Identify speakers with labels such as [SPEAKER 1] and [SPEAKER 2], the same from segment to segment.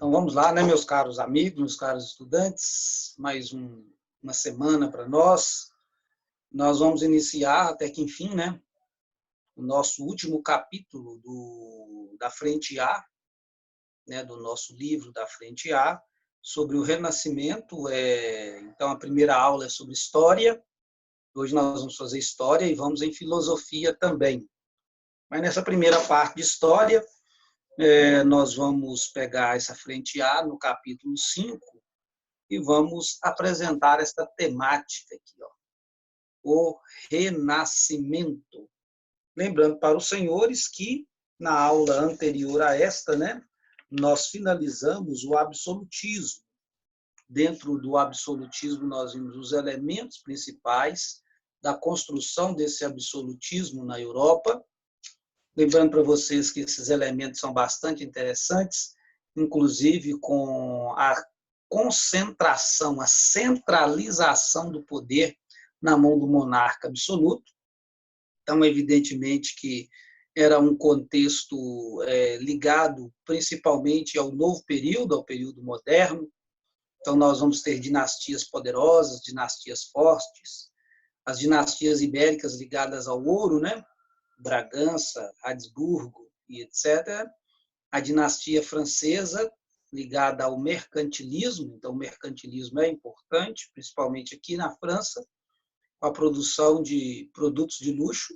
[SPEAKER 1] Então vamos lá, né, meus caros amigos, meus caros estudantes, mais uma semana para nós. Nós vamos iniciar, até que enfim, né, o nosso último capítulo da Frente A, né, do nosso livro da Frente A, sobre o Renascimento. Então, a primeira aula é sobre História. Hoje nós vamos fazer História e vamos em Filosofia também. Mas nessa primeira parte de História, nós vamos pegar essa Frente A no capítulo 5 e vamos apresentar esta temática aqui, ó, o Renascimento. Lembrando para os senhores que, na aula anterior a esta, né, nós finalizamos o absolutismo. Dentro do absolutismo, nós vimos os elementos principais da construção desse absolutismo na Europa. Lembrando para vocês que esses elementos são bastante interessantes, inclusive com a concentração, a centralização do poder na mão do monarca absoluto. Então, evidentemente que era um contexto ligado principalmente ao novo período, ao período moderno. Então, nós vamos ter dinastias poderosas, dinastias fortes, as dinastias ibéricas ligadas ao ouro, né? Bragança, Habsburgo e etc. A dinastia francesa ligada ao mercantilismo, então o mercantilismo é importante, principalmente aqui na França, com a produção de produtos de luxo.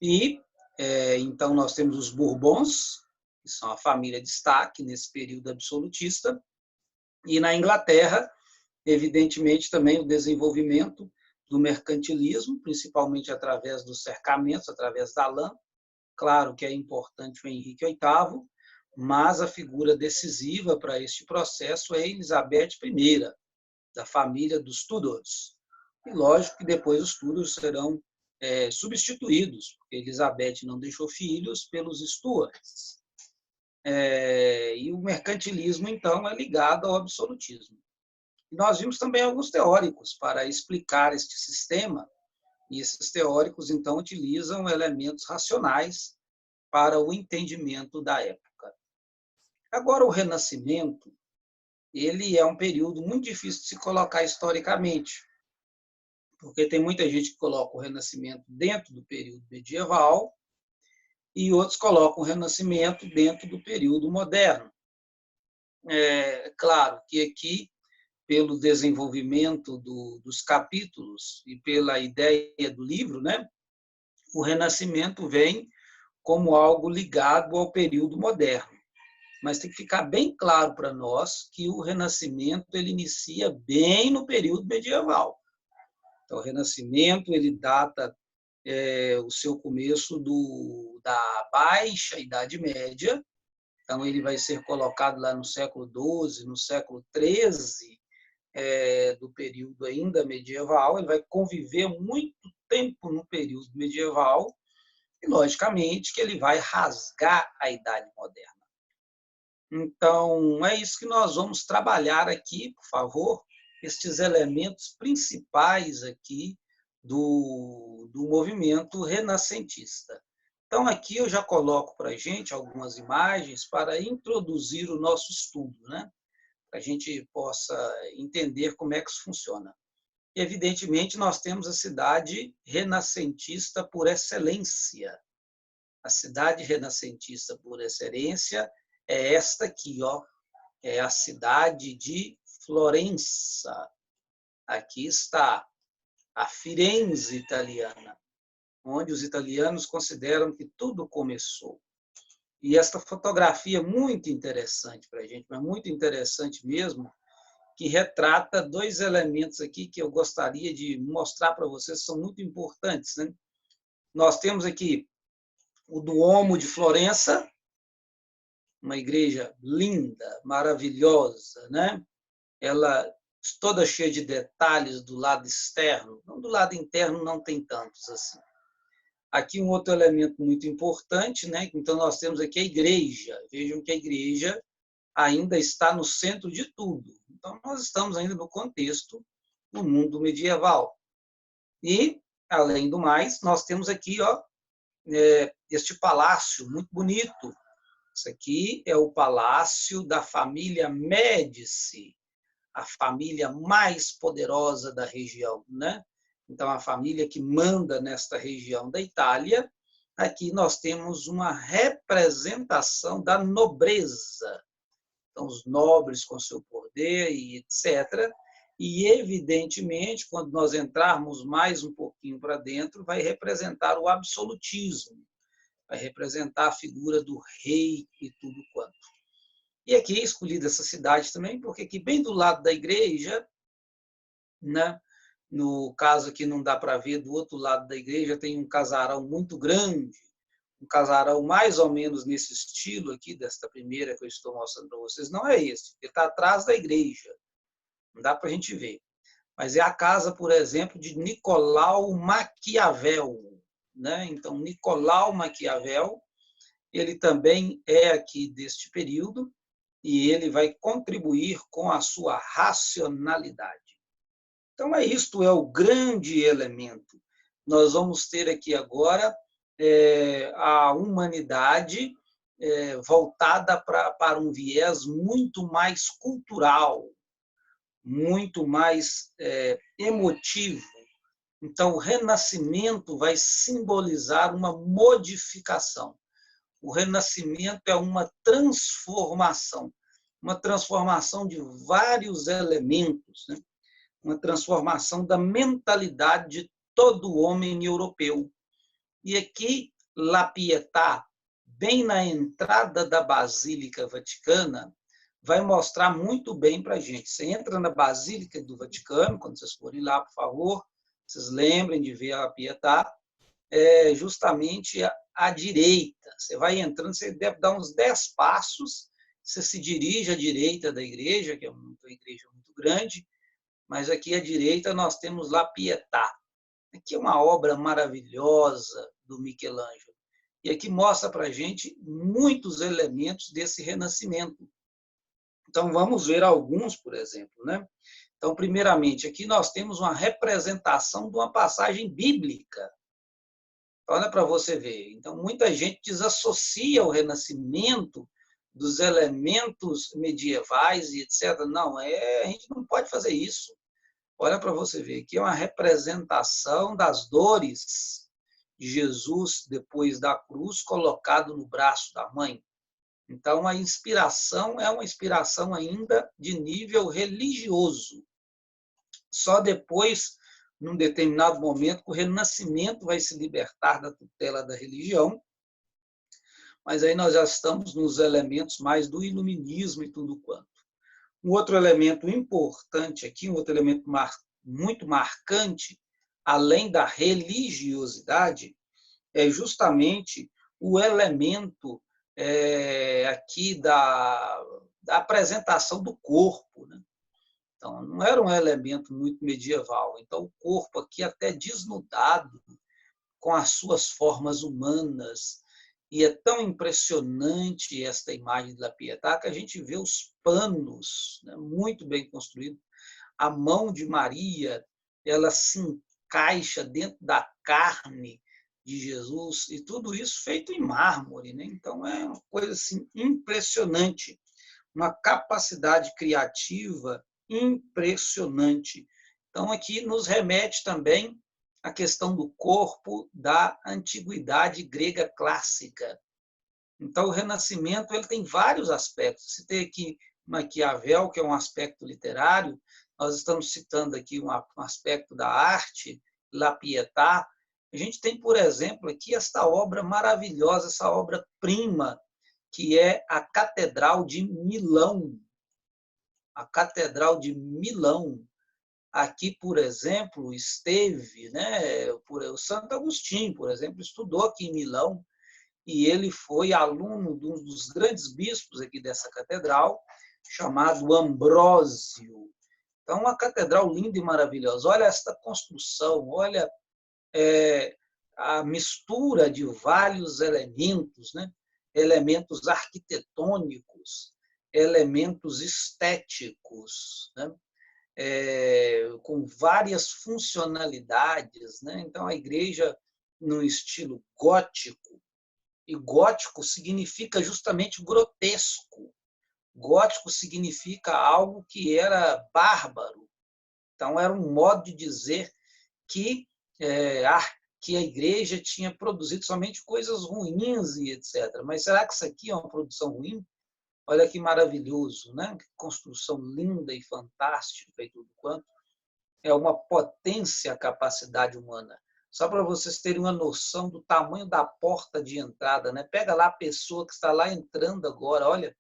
[SPEAKER 1] E então nós temos os Bourbons, que são a família de destaque nesse período absolutista, e na Inglaterra, evidentemente, também o desenvolvimento do mercantilismo, principalmente através dos cercamentos, através da lã. Claro que é importante o Henrique VIII, mas a figura decisiva para este processo é Elizabeth I, da família dos Tudors. E lógico que depois os Tudors serão substituídos, porque Elizabeth não deixou filhos, pelos Stuarts. E o mercantilismo, então, é ligado ao absolutismo. E nós vimos também alguns teóricos para explicar este sistema, e esses teóricos, então, utilizam elementos racionais para o entendimento da época. Agora, o Renascimento, ele é um período muito difícil de se colocar historicamente, porque tem muita gente que coloca o Renascimento dentro do período medieval e outros colocam o Renascimento dentro do período moderno. Claro que aqui, pelo desenvolvimento dos capítulos e pela ideia do livro, né, o Renascimento vem como algo ligado ao período moderno. Mas tem que ficar bem claro para nós que o Renascimento ele inicia bem no período medieval. Então, o Renascimento ele data o seu começo da Baixa Idade Média. Então, ele vai ser colocado lá no século XII, no século XIII, do período ainda medieval. Ele vai conviver muito tempo no período medieval e, logicamente, que ele vai rasgar a Idade Moderna. Então, é isso que nós vamos trabalhar aqui, por favor, estes elementos principais aqui do movimento renascentista. Então, aqui eu já coloco para a gente algumas imagens para introduzir o nosso estudo, né? Para a gente possa entender como é que isso funciona. Evidentemente, nós temos a cidade renascentista por excelência. A cidade renascentista por excelência é esta aqui, ó, é a cidade de Florença. Aqui está a Firenze italiana, onde os italianos consideram que tudo começou. E esta fotografia é muito interessante para a gente, mas muito interessante mesmo, que retrata dois elementos aqui que eu gostaria de mostrar para vocês, que são muito importantes, né? Nós temos aqui o Duomo de Florença, uma igreja linda, maravilhosa, né? Ela toda cheia de detalhes do lado externo, não do lado interno não tem tantos assim. Aqui um outro elemento muito importante, né? Então nós temos aqui a igreja. Vejam que a igreja ainda está no centro de tudo. Então nós estamos ainda no contexto do mundo medieval. E além do mais, nós temos aqui, ó, este palácio muito bonito, Isso aqui é o palácio da família Médici, a família mais poderosa da região, né? Então, a família que manda nesta região da Itália. Aqui nós temos uma representação da nobreza. Então, os nobres com seu poder e etc. E, evidentemente, quando nós entrarmos mais um pouquinho para dentro, vai representar o absolutismo, vai representar a figura do rei e tudo quanto. E aqui escolhi essa cidade também, porque aqui bem do lado da igreja, né? No caso aqui não dá para ver, do outro lado da igreja tem um casarão muito grande, um casarão mais ou menos nesse estilo aqui, desta primeira que eu estou mostrando para vocês. Não é esse, ele está atrás da igreja, não dá para a gente ver. Mas é a casa, por exemplo, de Nicolau Maquiavel, né? Então, Nicolau Maquiavel, ele também é aqui deste período, e ele vai contribuir com a sua racionalidade. Então, isto é o grande elemento. Nós vamos ter aqui agora a humanidade voltada para um viés muito mais cultural, muito mais emotivo. Então, o Renascimento vai simbolizar uma modificação. O Renascimento é uma transformação de vários elementos, né? Uma transformação da mentalidade de todo homem europeu. E aqui, La Pietà, bem na entrada da Basílica Vaticana, vai mostrar muito bem para a gente. Você entra na Basílica do Vaticano, quando vocês forem lá, por favor, vocês lembrem de ver a La Pietà, justamente à direita. Você vai entrando, você deve dar uns 10 passos, você se dirige à direita da igreja, que é uma igreja muito grande, mas aqui à direita nós temos La Pietà. Aqui é uma obra maravilhosa do Michelangelo. E aqui mostra para a gente muitos elementos desse renascimento. Então, vamos ver alguns, por exemplo, né? Então, primeiramente, aqui nós temos uma representação de uma passagem bíblica. Olha para você ver. Então, muita gente desassocia o Renascimento dos elementos medievais e etc. Não, a gente não pode fazer isso. Olha para você ver, aqui é uma representação das dores de Jesus depois da cruz, colocado no braço da mãe. Então, a inspiração é uma inspiração ainda de nível religioso. Só depois, num determinado momento, que o Renascimento vai se libertar da tutela da religião, mas aí nós já estamos nos elementos mais do iluminismo e tudo quanto. Um outro elemento importante aqui, um outro elemento muito marcante, além da religiosidade, é justamente o elemento aqui da apresentação do corpo, né? Então, não era um elemento muito medieval. Então, o corpo aqui até desnudado, com as suas formas humanas, e é tão impressionante esta imagem da Pietà que a gente vê os panos, né, muito bem construídos. A mão de Maria, ela se encaixa dentro da carne de Jesus, e tudo isso feito em mármore, né? Então, é uma coisa assim, impressionante, uma capacidade criativa impressionante. Então, aqui nos remete também a questão do corpo da antiguidade grega clássica. Então, o Renascimento ele tem vários aspectos. Se tem aqui Maquiavel, que é um aspecto literário, nós estamos citando aqui um aspecto da arte, La Pietà. A gente tem, por exemplo, aqui esta obra maravilhosa, essa obra-prima, que é a Catedral de Milão. A Catedral de Milão. Aqui, por exemplo, esteve, né, o Santo Agostinho, por exemplo, estudou aqui em Milão, e ele foi aluno de um dos grandes bispos aqui dessa catedral, chamado Ambrósio. Então, uma catedral linda e maravilhosa. Olha esta construção, olha a mistura de vários elementos, né? Elementos arquitetônicos, elementos estéticos, né? Com várias funcionalidades, né? Então, a igreja, no estilo gótico, E gótico significa justamente grotesco. Gótico significa algo que era bárbaro. Então, era um modo de dizer que, que a igreja tinha produzido somente coisas ruins e etc. Mas será que isso aqui é uma produção ruim? Olha que maravilhoso, né? Que construção linda e fantástica e tudo quanto. É uma potência a capacidade humana. Só para vocês terem uma noção do tamanho da porta de entrada, né? Pega lá a pessoa que está lá entrando agora, olha,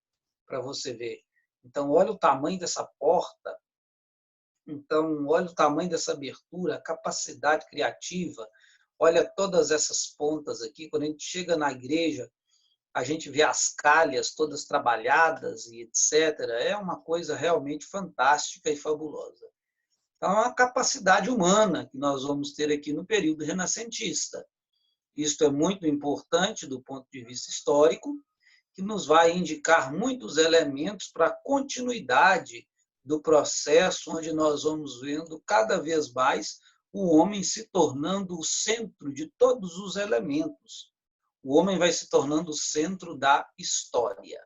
[SPEAKER 1] para você ver. Então, olha o tamanho dessa porta. Então, olha o tamanho dessa abertura, a capacidade criativa. Olha todas essas pontas aqui. Quando a gente chega na igreja, a gente vê as calhas todas trabalhadas e etc. É uma coisa realmente fantástica e fabulosa. Então, é uma capacidade humana que nós vamos ter aqui no período renascentista. Isto é muito importante do ponto de vista histórico, que nos vai indicar muitos elementos para a continuidade do processo, onde nós vamos vendo cada vez mais o homem se tornando o centro de todos os elementos. O homem vai se tornando o centro da história.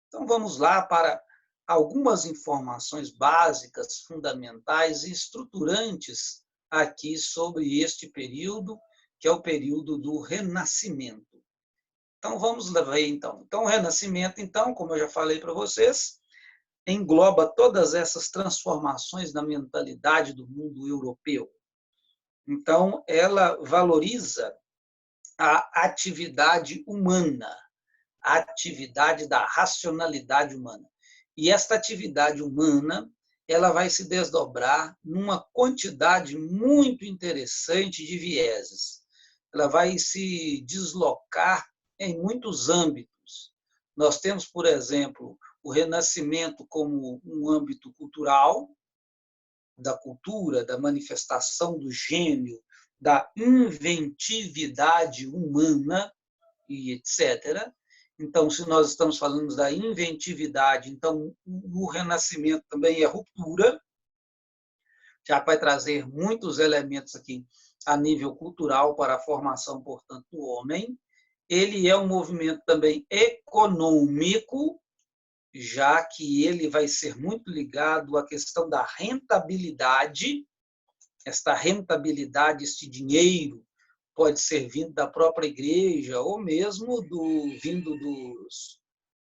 [SPEAKER 1] Então, vamos lá para algumas informações básicas, fundamentais e estruturantes aqui sobre este período, que é o período do Renascimento. Então, vamos ver, então. Então, o Renascimento, então, como eu já falei para vocês, engloba todas essas transformações na mentalidade do mundo europeu. Então, ela valoriza a atividade humana, a atividade da racionalidade humana. E esta atividade humana, ela vai se desdobrar numa quantidade muito interessante de vieses. Ela vai se deslocar em muitos âmbitos. Nós temos, por exemplo, o Renascimento como um âmbito cultural, da cultura, da manifestação do gênio, da inventividade humana e etc. Então, se nós estamos falando da inventividade, então o Renascimento também é ruptura, já vai trazer muitos elementos aqui a nível cultural para a formação, portanto, do homem. Ele é um movimento também econômico, já que ele vai ser muito ligado à questão da rentabilidade. Esta rentabilidade, este dinheiro, pode ser vindo da própria igreja ou mesmo vindo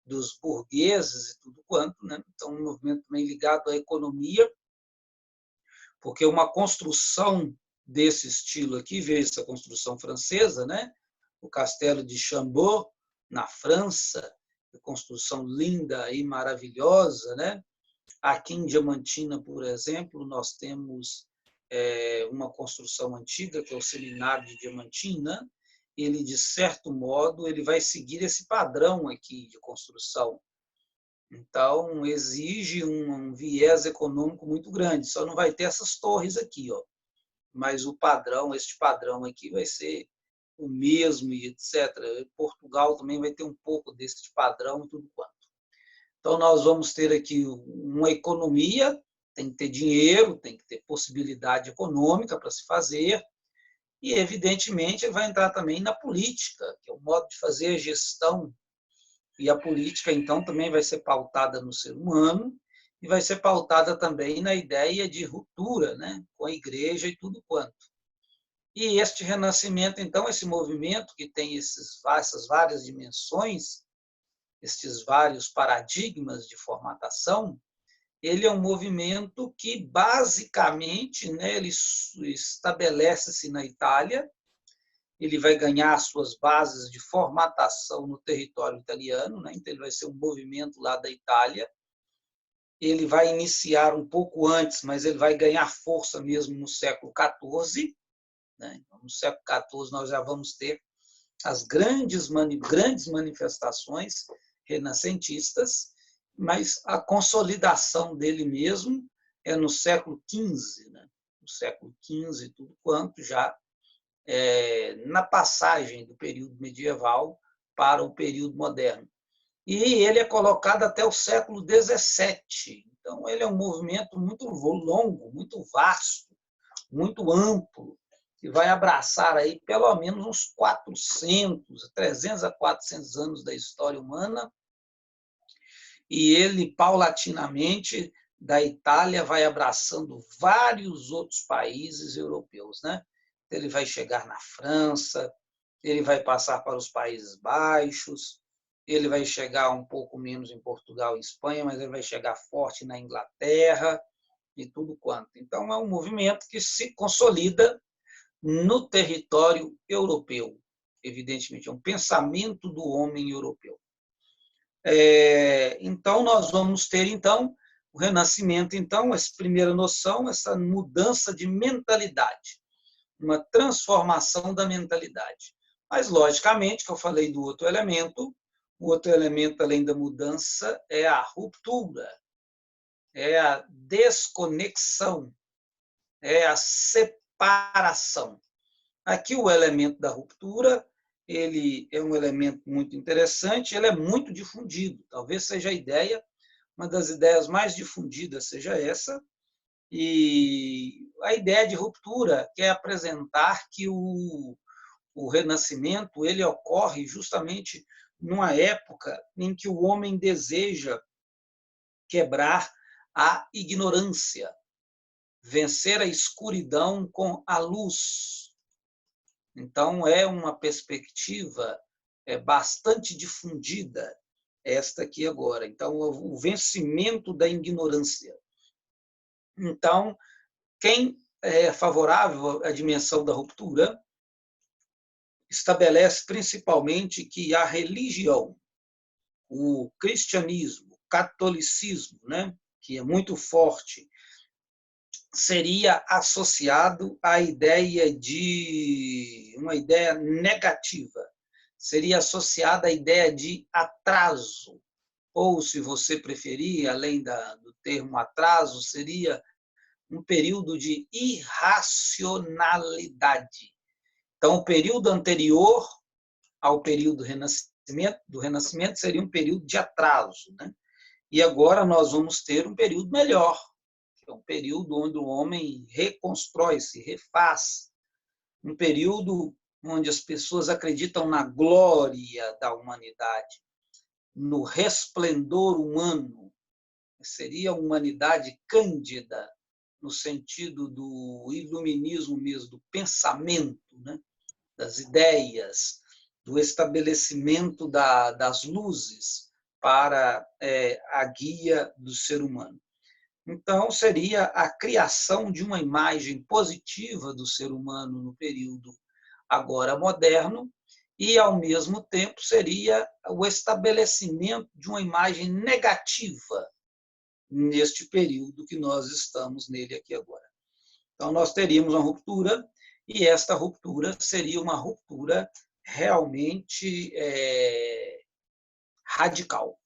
[SPEAKER 1] dos burgueses e tudo quanto, né? Então, um movimento também ligado à economia, porque uma construção desse estilo aqui, veja essa construção francesa, né? O castelo de Chambord, na França, construção linda e maravilhosa, né? Aqui em Diamantina, por exemplo, nós temos uma construção antiga, que é o Seminário de Diamantina. Ele, de certo modo, ele vai seguir esse padrão aqui de construção. Então, exige um viés econômico muito grande. Só não vai ter essas torres aqui, ó. Mas o padrão, este padrão aqui vai ser o mesmo e etc. Portugal também vai ter um pouco desse padrão e tudo quanto. Então, nós vamos ter aqui uma economia, tem que ter dinheiro, tem que ter possibilidade econômica para se fazer, e, evidentemente, ele vai entrar também na política, que é o modo de fazer a gestão. E a política, então, também vai ser pautada no ser humano e vai ser pautada também na ideia de ruptura, né, com a igreja e tudo quanto. E este renascimento, então, esse movimento que tem essas várias dimensões, estes vários paradigmas de formatação, ele é um movimento que, basicamente, né, ele estabelece-se na Itália, ele vai ganhar suas bases de formatação no território italiano, né, então ele vai ser um movimento lá da Itália, ele vai iniciar um pouco antes, mas ele vai ganhar força mesmo no século XIV, né, então, no século XIV nós já vamos ter as grandes manifestações renascentistas, mas a consolidação dele mesmo é no século XV, né? No século XV, tudo quanto já na passagem do período medieval para o período moderno. E ele é colocado até o século XVII. Então, ele é um movimento muito longo, muito vasto, muito amplo, que vai abraçar aí pelo menos uns 300 a 400 anos da história humana, e ele, paulatinamente, da Itália, vai abraçando vários outros países europeus, né? Ele vai chegar na França, ele vai passar para os Países Baixos, ele vai chegar um pouco menos em Portugal e Espanha, mas ele vai chegar forte na Inglaterra e tudo quanto. Então, é um movimento que se consolida no território europeu, evidentemente, é um pensamento do homem europeu. Então, nós vamos ter, então, o Renascimento, então, essa primeira noção, essa mudança de mentalidade, uma transformação da mentalidade. Mas, logicamente, que eu falei do outro elemento, o outro elemento, além da mudança, é a ruptura, é a desconexão, é a separação. Aqui o elemento da ruptura, ele é um elemento muito interessante, ele é muito difundido, talvez seja a ideia, uma das ideias mais difundidas seja essa, e a ideia de ruptura quer apresentar que o Renascimento ele ocorre justamente numa época em que o homem deseja quebrar a ignorância, vencer a escuridão com a luz. Então, é uma perspectiva bastante difundida, esta aqui agora. Então, o vencimento da ignorância. Então, quem é favorável à dimensão da ruptura estabelece principalmente que a religião, o cristianismo, o catolicismo, né, que é muito forte, seria associado à ideia de uma ideia negativa, seria associada à ideia de atraso, ou, se você preferir, além do termo atraso, seria um período de irracionalidade. Então, o período anterior ao período do Renascimento seria um período de atraso, né? E agora nós vamos ter um período melhor, que é um período onde o homem reconstrói, se refaz, um período onde as pessoas acreditam na glória da humanidade, no resplendor humano. Seria a humanidade cândida, no sentido do iluminismo mesmo, do pensamento, né? Das ideias, do estabelecimento das luzes para a guia do ser humano. Então, seria a criação de uma imagem positiva do ser humano no período agora moderno e, ao mesmo tempo, seria o estabelecimento de uma imagem negativa neste período que nós estamos nele aqui agora. Então, nós teríamos uma ruptura e esta ruptura seria uma ruptura realmente radical.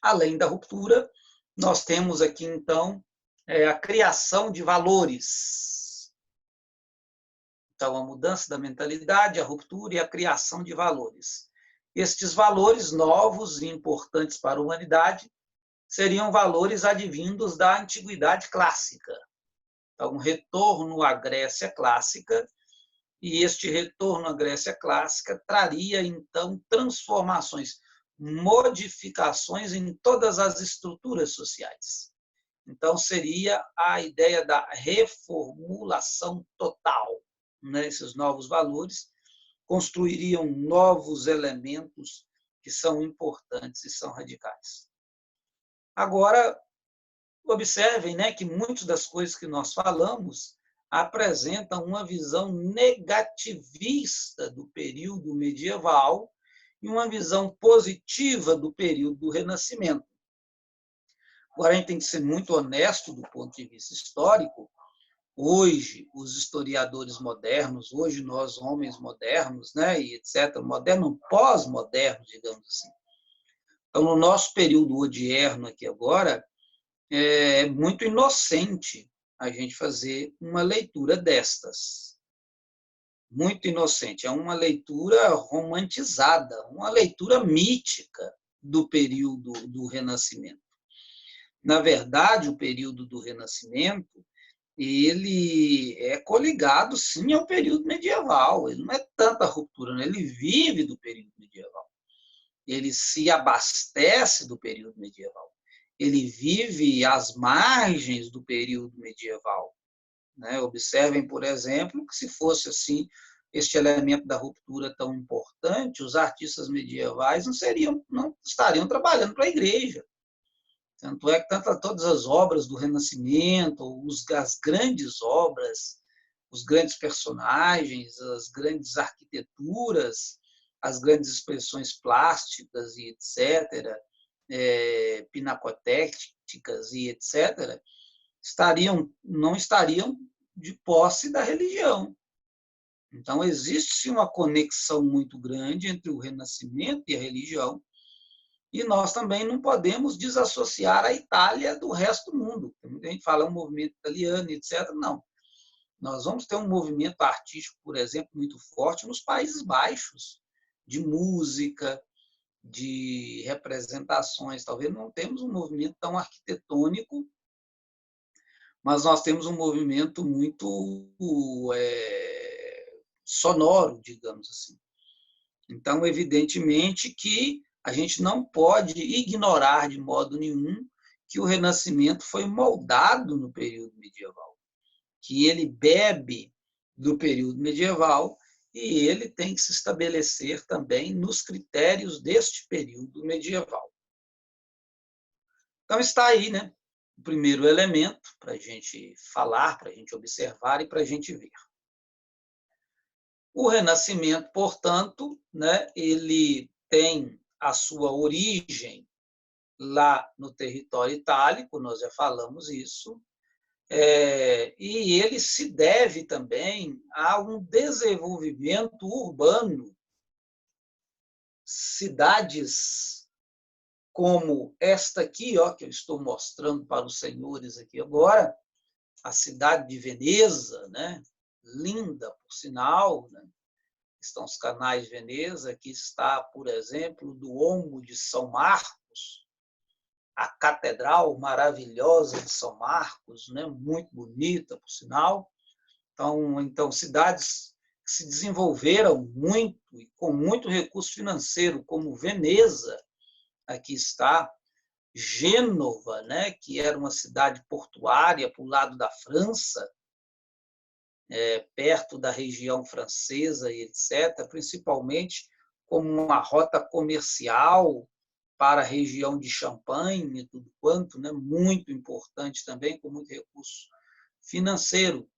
[SPEAKER 1] Além da ruptura, nós temos aqui, então, a criação de valores. Então, a mudança da mentalidade, a ruptura e a criação de valores. Estes valores novos e importantes para a humanidade seriam valores advindos da antiguidade clássica. Então, um retorno à Grécia clássica, e este retorno à Grécia clássica traria, então, transformações, modificações em todas as estruturas sociais. Então, seria a ideia da reformulação total. Né? Esses novos valores construiriam novos elementos que são importantes e são radicais. Agora, observem, né, que muitas das coisas que nós falamos apresentam uma visão negativista do período medieval e uma visão positiva do período do Renascimento. Agora, a gente tem que ser muito honesto do ponto de vista histórico. Hoje, os historiadores modernos, hoje nós, homens modernos, né, e etc., moderno, pós-moderno, digamos assim. Então, no nosso período odierno aqui agora, é muito inocente a gente fazer uma leitura destas. Muito inocente. É uma leitura romantizada, uma leitura mítica do período do Renascimento. Na verdade, o período do Renascimento ele é coligado, sim, ao período medieval. Ele não é tanta ruptura, né? Ele vive do período medieval. Ele se abastece do período medieval. Ele vive às margens do período medieval. Né? Observem, por exemplo, que se fosse assim, este elemento da ruptura tão importante, os artistas medievais não estariam trabalhando para a igreja. Tanto é que todas as obras do Renascimento, as grandes obras, os grandes personagens, as grandes arquiteturas, as grandes expressões plásticas e etc., pinacotécticas e etc., não estariam de posse da religião. Então, existe uma conexão muito grande entre o Renascimento e a religião, e nós também não podemos desassociar a Itália do resto do mundo. Muita gente fala um movimento italiano, etc. Não. Nós vamos ter um movimento artístico, por exemplo, muito forte nos Países Baixos, de música, de representações. Talvez não temos um movimento tão arquitetônico, mas nós temos um movimento muito sonoro, digamos assim. Então, evidentemente que a gente não pode ignorar de modo nenhum que o Renascimento foi moldado no período medieval, que ele bebe do período medieval e ele tem que se estabelecer também nos critérios deste período medieval. Então, está aí, né, o primeiro elemento para a gente falar, para a gente observar e para a gente ver. O Renascimento, portanto, né, ele tem a sua origem lá no território itálico, nós já falamos isso, e ele se deve também a um desenvolvimento urbano. Cidades como esta aqui, ó, que eu estou mostrando para os senhores aqui agora, a cidade de Veneza, né? Linda, por sinal, né? Estão os canais de Veneza, aqui está, por exemplo, o Duomo de São Marcos, a catedral maravilhosa de São Marcos, né? Muito bonita, por sinal. Então, cidades que se desenvolveram muito e com muito recurso financeiro, como Veneza, aqui está, Gênova, né? Que era uma cidade portuária para o lado da França, perto da região francesa e etc., principalmente como uma rota comercial para a região de Champagne e tudo quanto, né? Muito importante também, com muito recurso financeiro.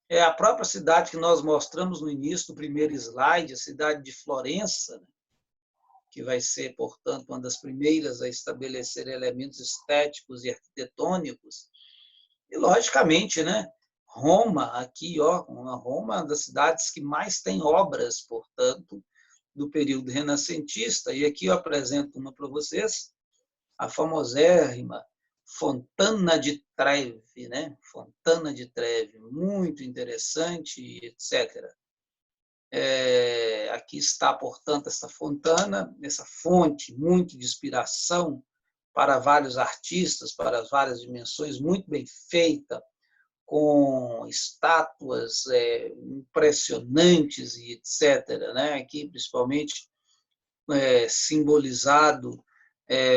[SPEAKER 1] É a própria cidade que nós mostramos no início do primeiro slide, a cidade de Florença, né? Que vai ser, portanto, uma das primeiras a estabelecer elementos estéticos e arquitetônicos. E, logicamente, né? Roma, aqui, ó, Roma é uma das cidades que mais tem obras, portanto, do período renascentista. E aqui eu apresento uma para vocês, a famosérrima Fontana di Trevi, né? Fontana di Trevi, muito interessante, etc. Aqui está, portanto, essa fontana, essa fonte muito de inspiração para vários artistas, para as várias dimensões, muito bem feita, com estátuas impressionantes e etc. Né? Aqui, principalmente, simbolizado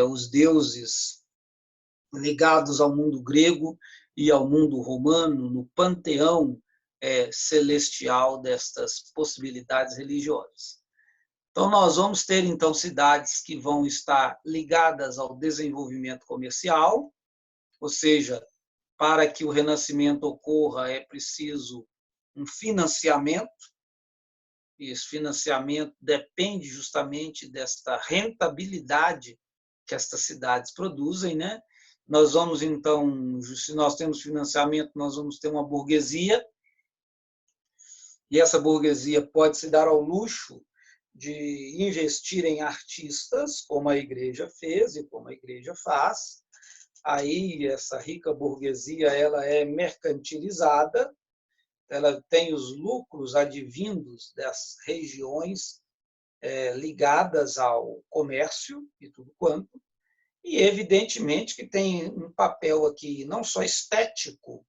[SPEAKER 1] os deuses ligados ao mundo grego e ao mundo romano, no panteão celestial destas possibilidades religiosas. Então, nós vamos ter, então, cidades que vão estar ligadas ao desenvolvimento comercial, ou seja, para que o renascimento ocorra é preciso um financiamento, e esse financiamento depende justamente desta rentabilidade que estas cidades produzem, né? Nós vamos, então, se nós temos financiamento, nós vamos ter uma burguesia, e essa burguesia pode se dar ao luxo de investir em artistas, como a igreja fez e como a igreja faz. Aí essa rica burguesia ela é mercantilizada, ela tem os lucros advindos das regiões ligadas ao comércio e tudo quanto, e evidentemente que tem um papel aqui não só estético,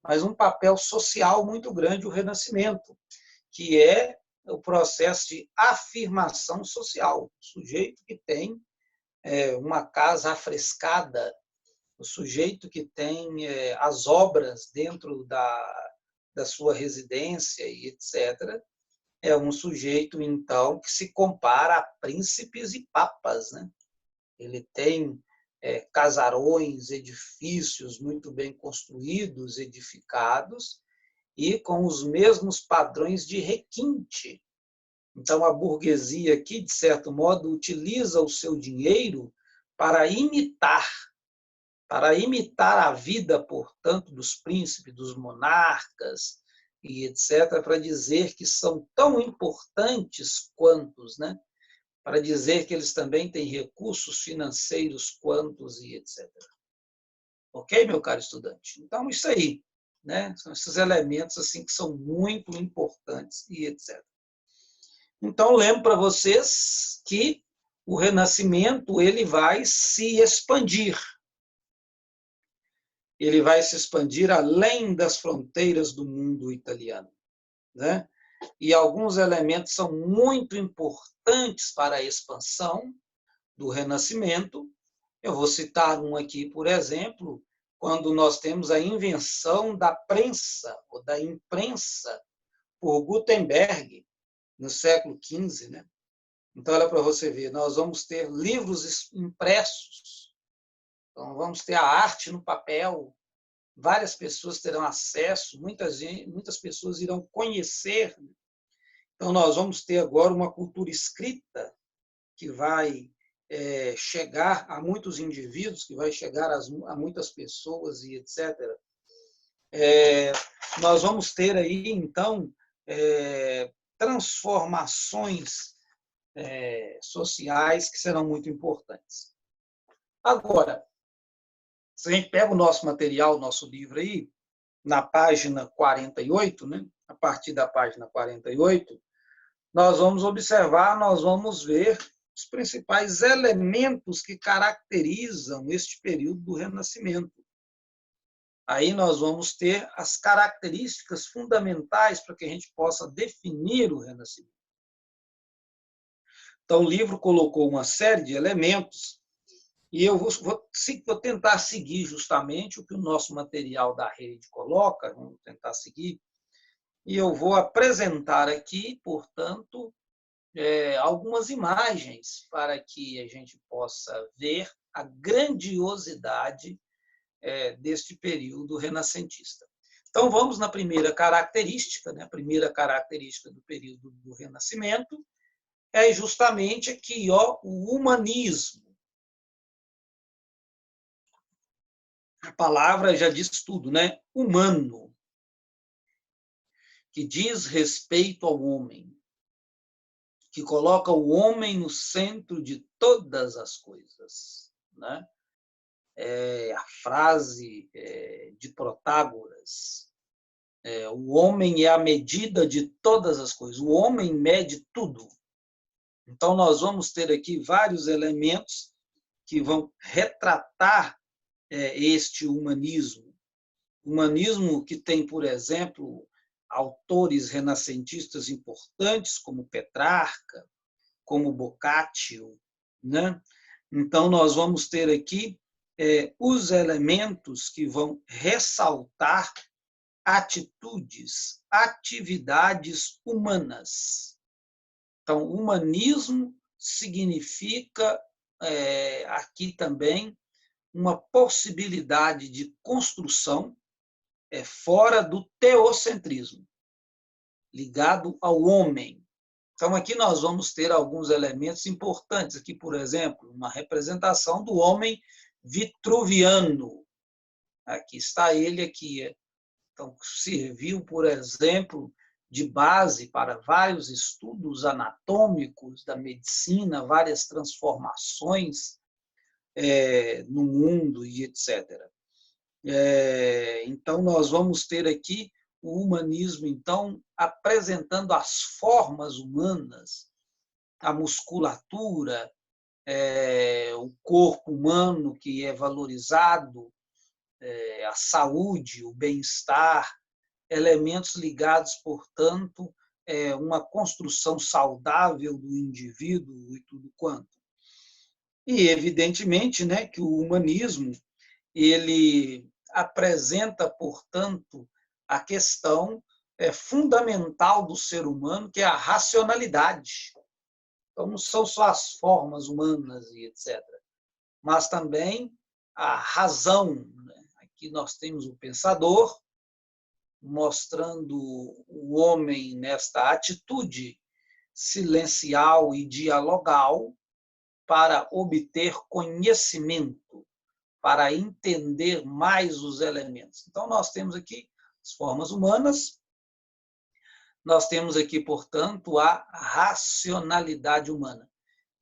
[SPEAKER 1] mas um papel social muito grande, o Renascimento, que é o processo de afirmação social. O sujeito que tem uma casa afrescada, o sujeito que tem as obras dentro da sua residência e etc., é um sujeito, então, que se compara a príncipes e papas, né? Ele tem casarões, edifícios muito bem construídos, edificados, e com os mesmos padrões de requinte. Então, a burguesia aqui, de certo modo, utiliza o seu dinheiro para imitar a vida, portanto, dos príncipes, dos monarcas e etc., para dizer que são tão importantes quantos, né? Para dizer que eles também têm recursos financeiros quantos e etc. Ok, meu caro estudante? Então, isso aí, né? São esses elementos assim que são muito importantes e etc. Então, lembro para vocês que o Renascimento ele vai se expandir. Ele vai se expandir além das fronteiras do mundo italiano, né? E alguns elementos são muito importantes para a expansão do Renascimento. Eu vou citar um aqui, por exemplo, quando nós temos a invenção da prensa, ou da imprensa, por Gutenberg, no século XV, né? Então, olha para você ver, nós vamos ter livros impressos, então vamos ter a arte no papel, várias pessoas terão acesso, muitas pessoas irão conhecer. Então, nós vamos ter agora uma cultura escrita que vai chegar a muitos indivíduos, que vai chegar a muitas pessoas e etc. Nós vamos ter aí, então, transformações sociais que serão muito importantes. Agora, se a gente pega o nosso material, o nosso livro aí, na página 48, né? A partir da página 48, nós vamos observar, nós vamos ver os principais elementos que caracterizam este período do Renascimento. Aí nós vamos ter as características fundamentais para que a gente possa definir o Renascimento. Então, o livro colocou uma série de elementos e eu vou tentar seguir justamente o que o nosso material da rede coloca, vamos tentar seguir, e eu vou apresentar aqui, portanto, algumas imagens para que a gente possa ver a grandiosidade deste período renascentista. Então, vamos na primeira característica, né? A primeira característica do período do Renascimento é justamente aqui, ó, o humanismo. A palavra já diz tudo, né? Humano, que diz respeito ao homem, que coloca o homem no centro de todas as coisas, né? A frase de Protágoras, o homem é a medida de todas as coisas, o homem mede tudo. Então, nós vamos ter aqui vários elementos que vão retratar este humanismo. Humanismo que tem, por exemplo, autores renascentistas importantes, como Petrarca, como Boccaccio, né? Então, nós vamos ter aqui os elementos que vão ressaltar atitudes, atividades humanas. Então, humanismo significa aqui também uma possibilidade de construção fora do teocentrismo, ligado ao homem. Então, aqui nós vamos ter alguns elementos importantes. Aqui, por exemplo, uma representação do homem vitruviano. Aqui está ele aqui. Então, serviu, por exemplo, de base para vários estudos anatômicos da medicina, várias transformações no mundo e etc. Então, nós vamos ter aqui o humanismo, então, apresentando as formas humanas, a musculatura, o corpo humano que é valorizado, a saúde, o bem-estar, elementos ligados, portanto, uma construção saudável do indivíduo e tudo quanto. E, evidentemente, né, que o humanismo ele apresenta, portanto, a questão fundamental do ser humano, que é a racionalidade. Então, não são só as formas humanas e etc., mas também a razão. Aqui nós temos o pensador, mostrando o homem nesta atitude silencial e dialogal para obter conhecimento, para entender mais os elementos. Então, nós temos aqui as formas humanas, nós temos aqui, portanto, a racionalidade humana.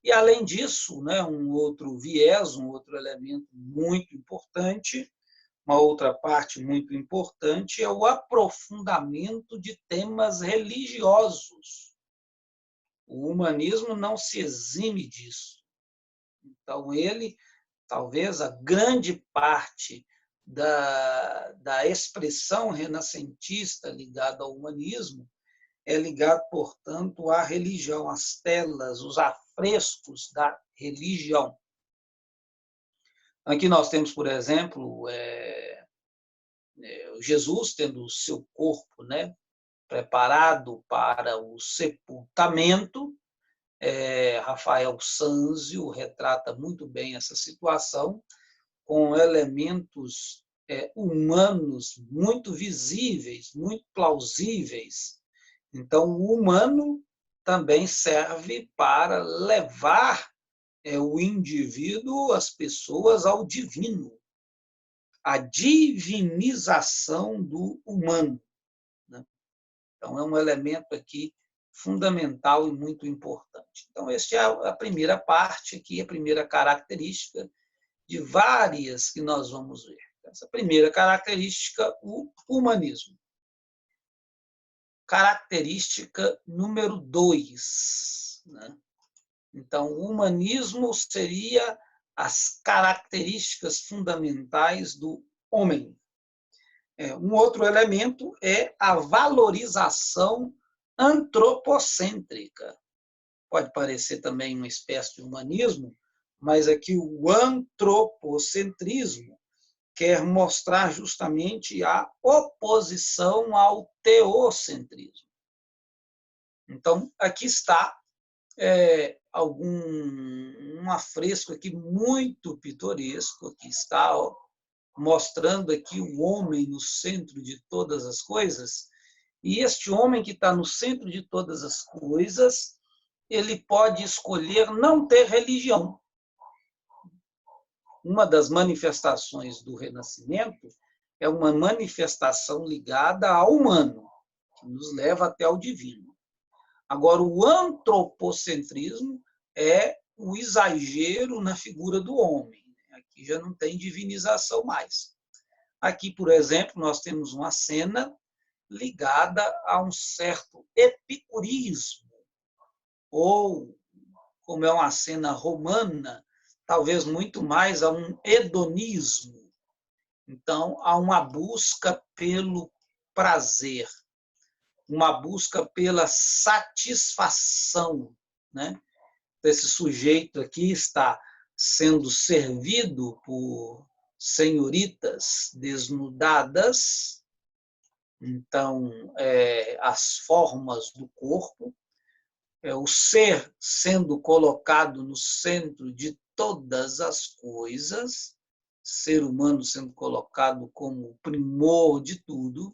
[SPEAKER 1] E, além disso, né, um outro viés, um outro elemento muito importante, uma outra parte muito importante, é o aprofundamento de temas religiosos. O humanismo não se exime disso. Então, ele, talvez a grande parte da expressão renascentista ligada ao humanismo é ligado, portanto, à religião, às telas, os afrescos da religião. Aqui nós temos, por exemplo, Jesus tendo o seu corpo, né, preparado para o sepultamento. Rafael Sanzio retrata muito bem essa situação, com elementos humanos muito visíveis, muito plausíveis. Então, o humano também serve para levar o indivíduo, as pessoas, ao divino, a divinização do humano. Né? Então, é um elemento aqui fundamental e muito importante. Então, esta é a primeira parte aqui, a primeira característica de várias que nós vamos ver. Essa primeira característica, o humanismo. Característica número 2. Né? Então, o humanismo seria as características fundamentais do homem. Um outro elemento é a valorização antropocêntrica. Pode parecer também uma espécie de humanismo, mas aqui o antropocentrismo quer mostrar justamente a oposição ao teocentrismo. Então, aqui está um afresco aqui muito pitoresco, aqui está mostrando aqui o homem no centro de todas as coisas, e este homem que está no centro de todas as coisas, ele pode escolher não ter religião. Uma das manifestações do Renascimento é uma manifestação ligada ao humano, que nos leva até ao divino. Agora, o antropocentrismo é o exagero na figura do homem. Aqui já não tem divinização mais. Aqui, por exemplo, nós temos uma cena ligada a um certo epicurismo, ou, como é uma cena romana, talvez muito mais a um hedonismo. Então, há uma busca pelo prazer, uma busca pela satisfação. Né? Esse sujeito aqui está sendo servido por senhoritas desnudadas, então, as formas do corpo, o ser sendo colocado no centro de todas as coisas, ser humano sendo colocado como o primor de tudo,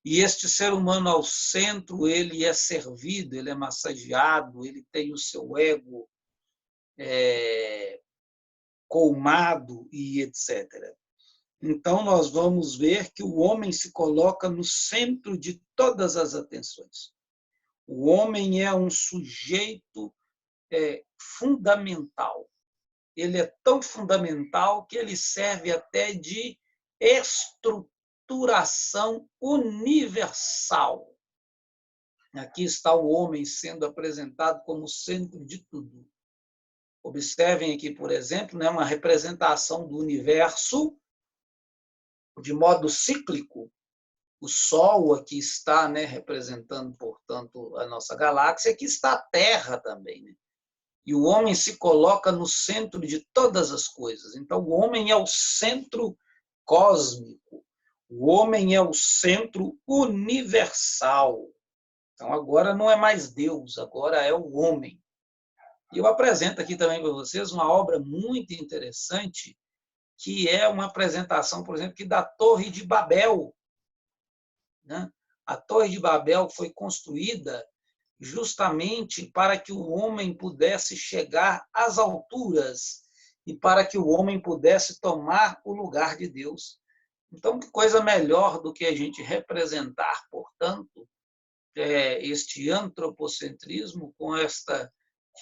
[SPEAKER 1] e este ser humano ao centro, ele é servido, ele é massageado, ele tem o seu ego colmado e etc. Então, nós vamos ver que o homem se coloca no centro de todas as atenções. O homem é um sujeito fundamental. Ele é tão fundamental que ele serve até de estruturação universal. Aqui está o homem sendo apresentado como o centro de tudo. Observem aqui, por exemplo, uma representação do universo de modo cíclico. O Sol aqui está, né, representando, portanto, a nossa galáxia, aqui está a Terra também, né? E o homem se coloca no centro de todas as coisas. Então, o homem é o centro cósmico. O homem é o centro universal. Então, agora não é mais Deus, agora é o homem. E eu apresento aqui também para vocês uma obra muito interessante, que é uma apresentação, por exemplo, da Torre de Babel, né? A Torre de Babel foi construída justamente para que o homem pudesse chegar às alturas e para que o homem pudesse tomar o lugar de Deus. Então, que coisa melhor do que a gente representar, portanto, este antropocentrismo com esta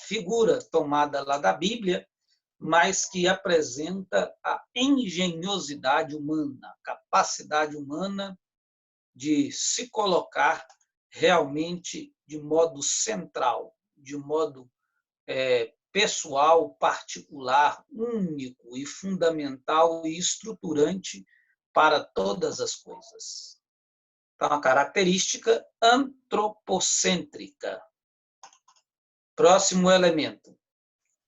[SPEAKER 1] figura tomada lá da Bíblia, mas que apresenta a engenhosidade humana, a capacidade humana de se colocar realmente de modo central, de modo pessoal, particular, único e fundamental e estruturante para todas as coisas. Então, a característica antropocêntrica. Próximo elemento: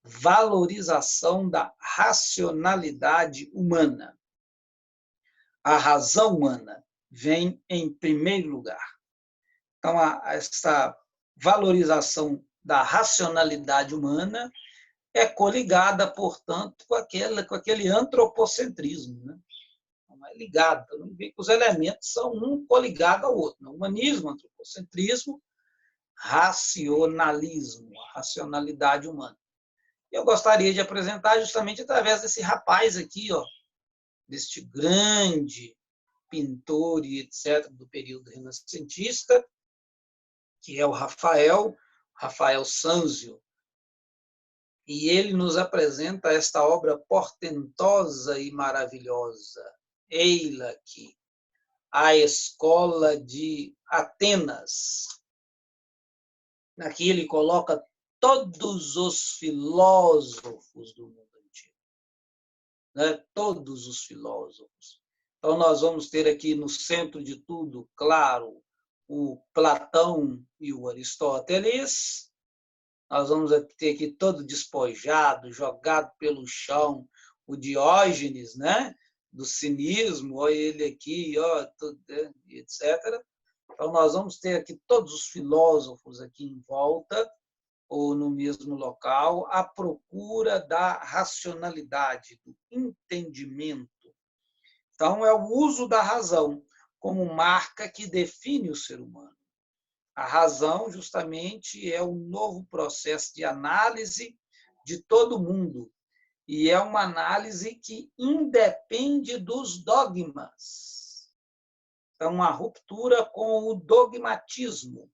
[SPEAKER 1] valorização da racionalidade humana. A razão humana vem em primeiro lugar. Então, essa valorização da racionalidade humana é coligada, portanto, com aquele antropocentrismo, né? Não é ligado, não vê que os elementos são um coligado ao outro. Não? Humanismo, antropocentrismo, racionalismo, a racionalidade humana. Eu gostaria de apresentar justamente através desse rapaz aqui, ó, deste grande pintor e etc. do período renascentista, que é o Rafael Sanzio. E ele nos apresenta esta obra portentosa e maravilhosa. Eila aqui, a Escola de Atenas. Aqui ele coloca todos os filósofos do mundo antigo, né? Todos os filósofos. Então, nós vamos ter aqui no centro de tudo, claro, o Platão e o Aristóteles. Nós vamos ter aqui todo despojado, jogado pelo chão, o Diógenes, né? Do cinismo, olha ele aqui, ó, etc. Então, nós vamos ter aqui todos os filósofos aqui em volta, ou no mesmo local, à procura da racionalidade, do entendimento. Então, é o uso da razão como marca que define o ser humano. A razão, justamente, é um novo processo de análise de todo mundo. E é uma análise que independe dos dogmas. Então, uma ruptura com o dogmatismo.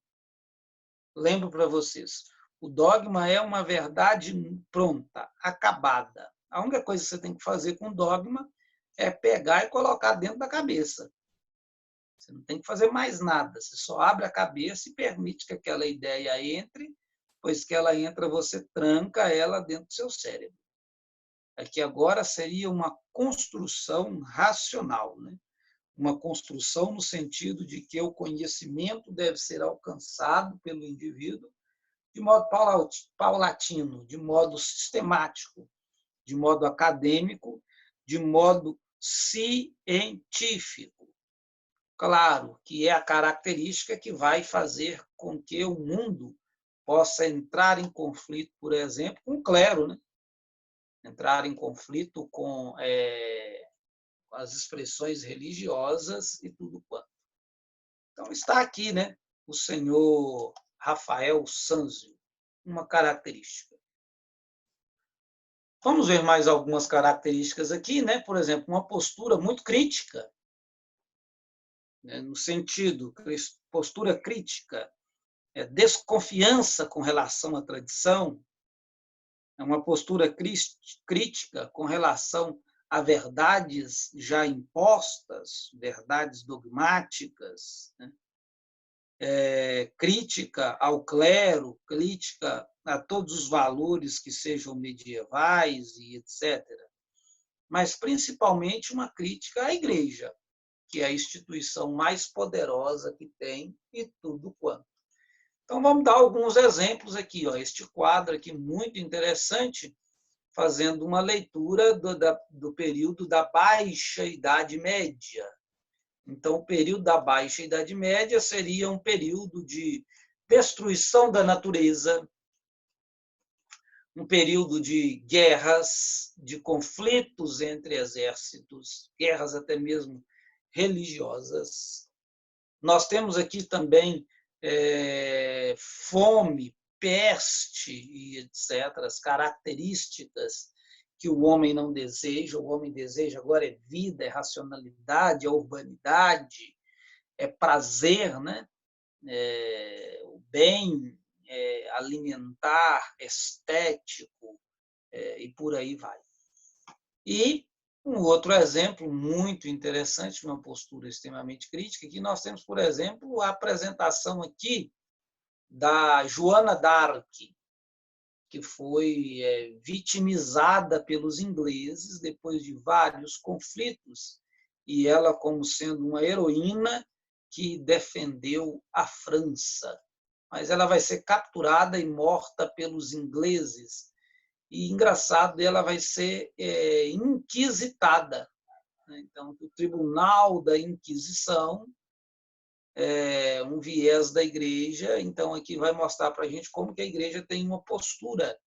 [SPEAKER 1] Lembro para vocês, o dogma é uma verdade pronta, acabada. A única coisa que você tem que fazer com o dogma é pegar e colocar dentro da cabeça. Você não tem que fazer mais nada, você só abre a cabeça e permite que aquela ideia entre, pois que ela entra, você tranca ela dentro do seu cérebro. Aqui agora seria uma construção racional, né? Uma construção no sentido de que o conhecimento deve ser alcançado pelo indivíduo de modo paulatino, de modo sistemático, de modo acadêmico, de modo científico. Claro que é a característica que vai fazer com que o mundo possa entrar em conflito, por exemplo, com o clero, né? Entrar em conflito com as expressões religiosas e tudo quanto. Então, está aqui, né, o senhor Rafael Sanzio, uma característica. Vamos ver mais algumas características aqui, né? Por exemplo, uma postura muito crítica, no sentido, postura crítica, desconfiança com relação à tradição, uma postura crítica com relação a verdades já impostas, verdades dogmáticas, né? Crítica ao clero, crítica a todos os valores que sejam medievais e etc. Mas, principalmente, uma crítica à igreja. que é a instituição mais poderosa que tem e tudo quanto. Então, vamos dar alguns exemplos aqui. Ó. Este quadro aqui, muito interessante, fazendo uma leitura do período da Baixa Idade Média. Então, o período da Baixa Idade Média seria um período de destruição da natureza, um período de guerras, de conflitos entre exércitos, guerras até mesmo religiosas. Nós temos aqui também fome, peste e etc., as características que o homem não deseja. O homem deseja agora é vida, é racionalidade, é urbanidade, é prazer, né? O bem alimentar, estético, e por aí vai. E um outro exemplo muito interessante, de uma postura extremamente crítica, que nós temos, por exemplo, a apresentação aqui da Joana d'Arc, que foi vitimizada pelos ingleses depois de vários conflitos, e ela como sendo uma heroína que defendeu a França. Mas ela vai ser capturada e morta pelos ingleses. E, engraçado, ela vai ser inquisitada. Então, o Tribunal da Inquisição, um viés da igreja, então aqui vai mostrar para a gente como que a igreja tem uma postura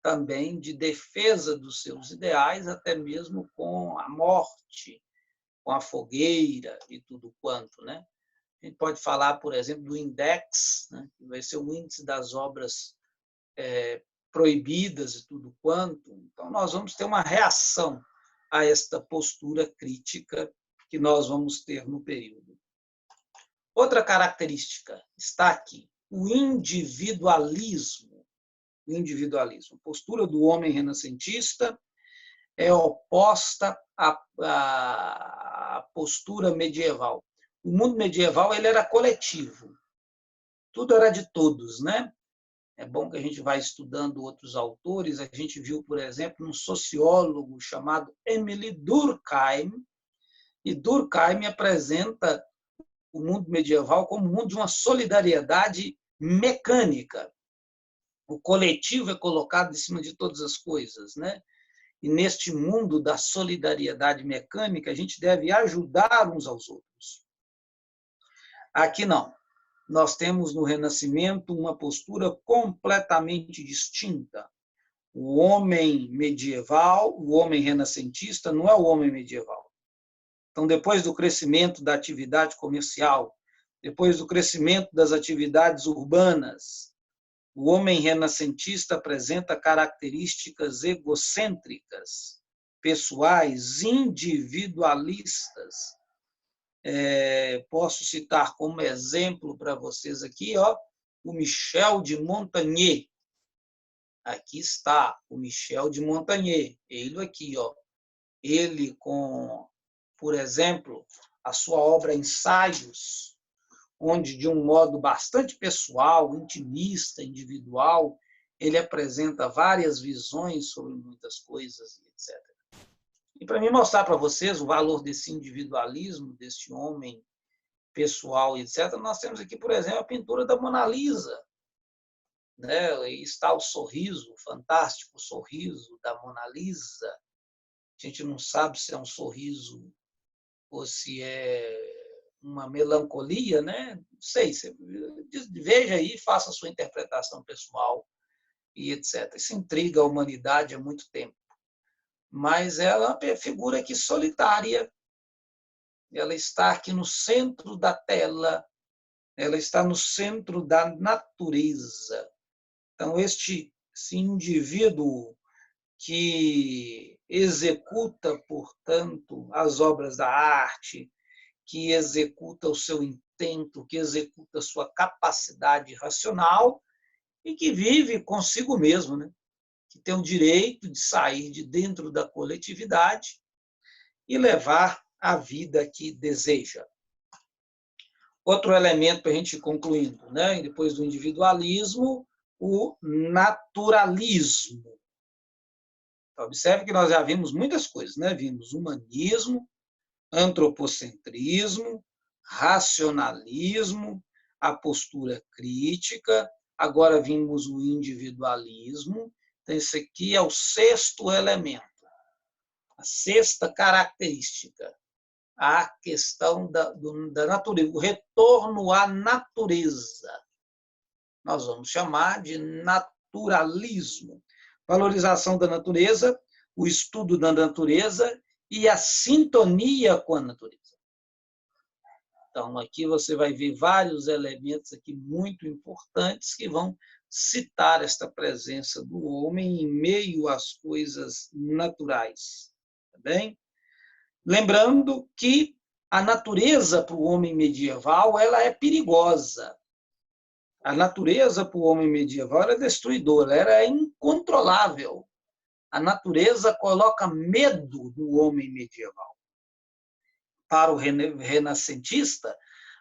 [SPEAKER 1] também de defesa dos seus ideais, até mesmo com a morte, com a fogueira e tudo quanto, né? A gente pode falar, por exemplo, do Index, né, que vai ser o índice das obras proibidas e tudo quanto. Então, nós vamos ter uma reação a esta postura crítica que nós vamos ter no período. Outra característica está aqui, o individualismo. O individualismo. A postura do homem renascentista é oposta à postura medieval. O mundo medieval ele era coletivo. Tudo era de todos, né? É bom que a gente vá estudando outros autores. A gente viu, por exemplo, um sociólogo chamado Émile Durkheim, e Durkheim apresenta o mundo medieval como o mundo de uma solidariedade mecânica. O coletivo é colocado em cima de todas as coisas, né? E neste mundo da solidariedade mecânica, a gente deve ajudar uns aos outros. Aqui não. Nós temos no Renascimento uma postura completamente distinta. O homem medieval, o homem renascentista, não é o homem medieval. Então, depois do crescimento da atividade comercial, depois do crescimento das atividades urbanas, o homem renascentista apresenta características egocêntricas, pessoais, individualistas. Posso citar como exemplo para vocês aqui, ó, o Michel de Montaigne. Aqui está o Michel de Montaigne, ele aqui, ó. Ele com, por exemplo, a sua obra Ensaios, onde de um modo bastante pessoal, intimista, individual, ele apresenta várias visões sobre muitas coisas, etc. E para mim mostrar para vocês o valor desse individualismo, desse homem pessoal, etc., nós temos aqui, por exemplo, a pintura da Mona Lisa. Né? E está o sorriso, o fantástico sorriso da Mona Lisa. A gente não sabe se é um sorriso ou se é uma melancolia, né? Não sei. Veja aí, faça a sua interpretação pessoal e etc. Isso intriga a humanidade há muito tempo. Mas ela é uma figura aqui solitária. Ela está aqui no centro da tela. Ela está no centro da natureza. Então, esse indivíduo que executa, portanto, as obras da arte, que executa o seu intento, que executa a sua capacidade racional e que vive consigo mesmo, né? Que tem o direito de sair de dentro da coletividade e levar a vida que deseja. Outro elemento para a gente ir concluindo, né? Depois do individualismo, o naturalismo. Então, observe que nós já vimos muitas coisas, né? Vimos humanismo, antropocentrismo, racionalismo, a postura crítica, agora vimos o individualismo. Então, esse aqui é o sexto elemento, a sexta característica, a questão da natureza, o retorno à natureza. Nós vamos chamar de naturalismo. Valorização da natureza, o estudo da natureza e a sintonia com a natureza. Então, aqui você vai ver vários elementos aqui muito importantes que vão citar esta presença do homem em meio às coisas naturais. Tá bem? Lembrando que a natureza para o homem medieval ela é perigosa. A natureza para o homem medieval era destruidora, era incontrolável. A natureza coloca medo no homem medieval. Para o renascentista,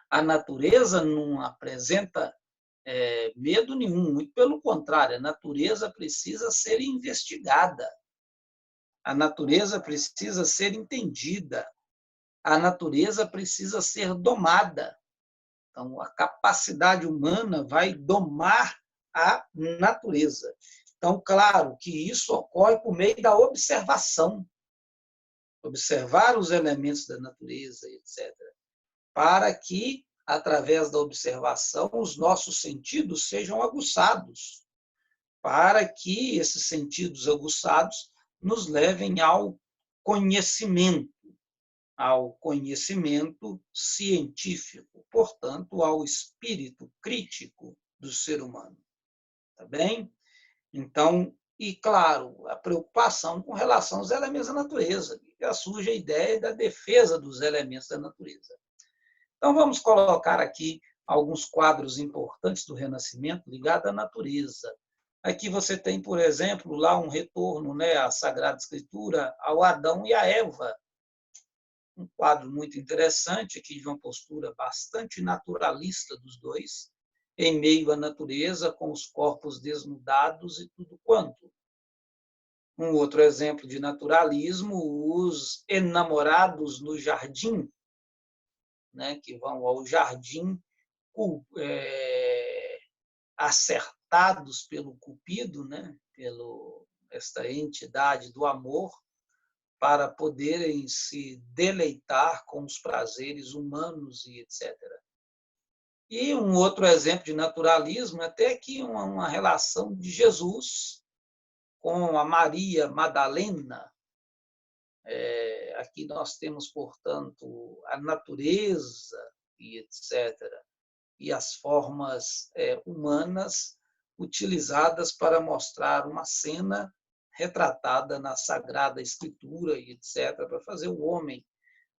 [SPEAKER 1] a natureza não apresenta medo nenhum, muito pelo contrário, a natureza precisa ser investigada, a natureza precisa ser entendida, a natureza precisa ser domada. Então, a capacidade humana vai domar a natureza. Então, claro que isso ocorre por meio da observação, observar os elementos da natureza, etc., para que, através da observação, os nossos sentidos sejam aguçados, para que esses sentidos aguçados nos levem ao conhecimento científico, portanto, ao espírito crítico do ser humano. Tá bem? Então, e claro, a preocupação com relação aos elementos da natureza, já surge a ideia da defesa dos elementos da natureza. Então, vamos colocar aqui alguns quadros importantes do Renascimento ligados à natureza. Aqui você tem, por exemplo, lá um retorno, à Sagrada Escritura, ao Adão e à Eva. Um quadro muito interessante, aqui de uma postura bastante naturalista dos dois, em meio à natureza, com os corpos desnudados e tudo quanto. Um outro exemplo de naturalismo, os enamorados no jardim, que vão ao jardim acertados pelo Cupido, pelo esta entidade do amor, para poderem se deleitar com os prazeres humanos e etc. E um outro exemplo de naturalismo, até que uma relação de Jesus com a Maria Madalena. Aqui nós temos, portanto, a natureza e etc., e as formas humanas utilizadas para mostrar uma cena retratada na Sagrada Escritura e etc., para fazer o homem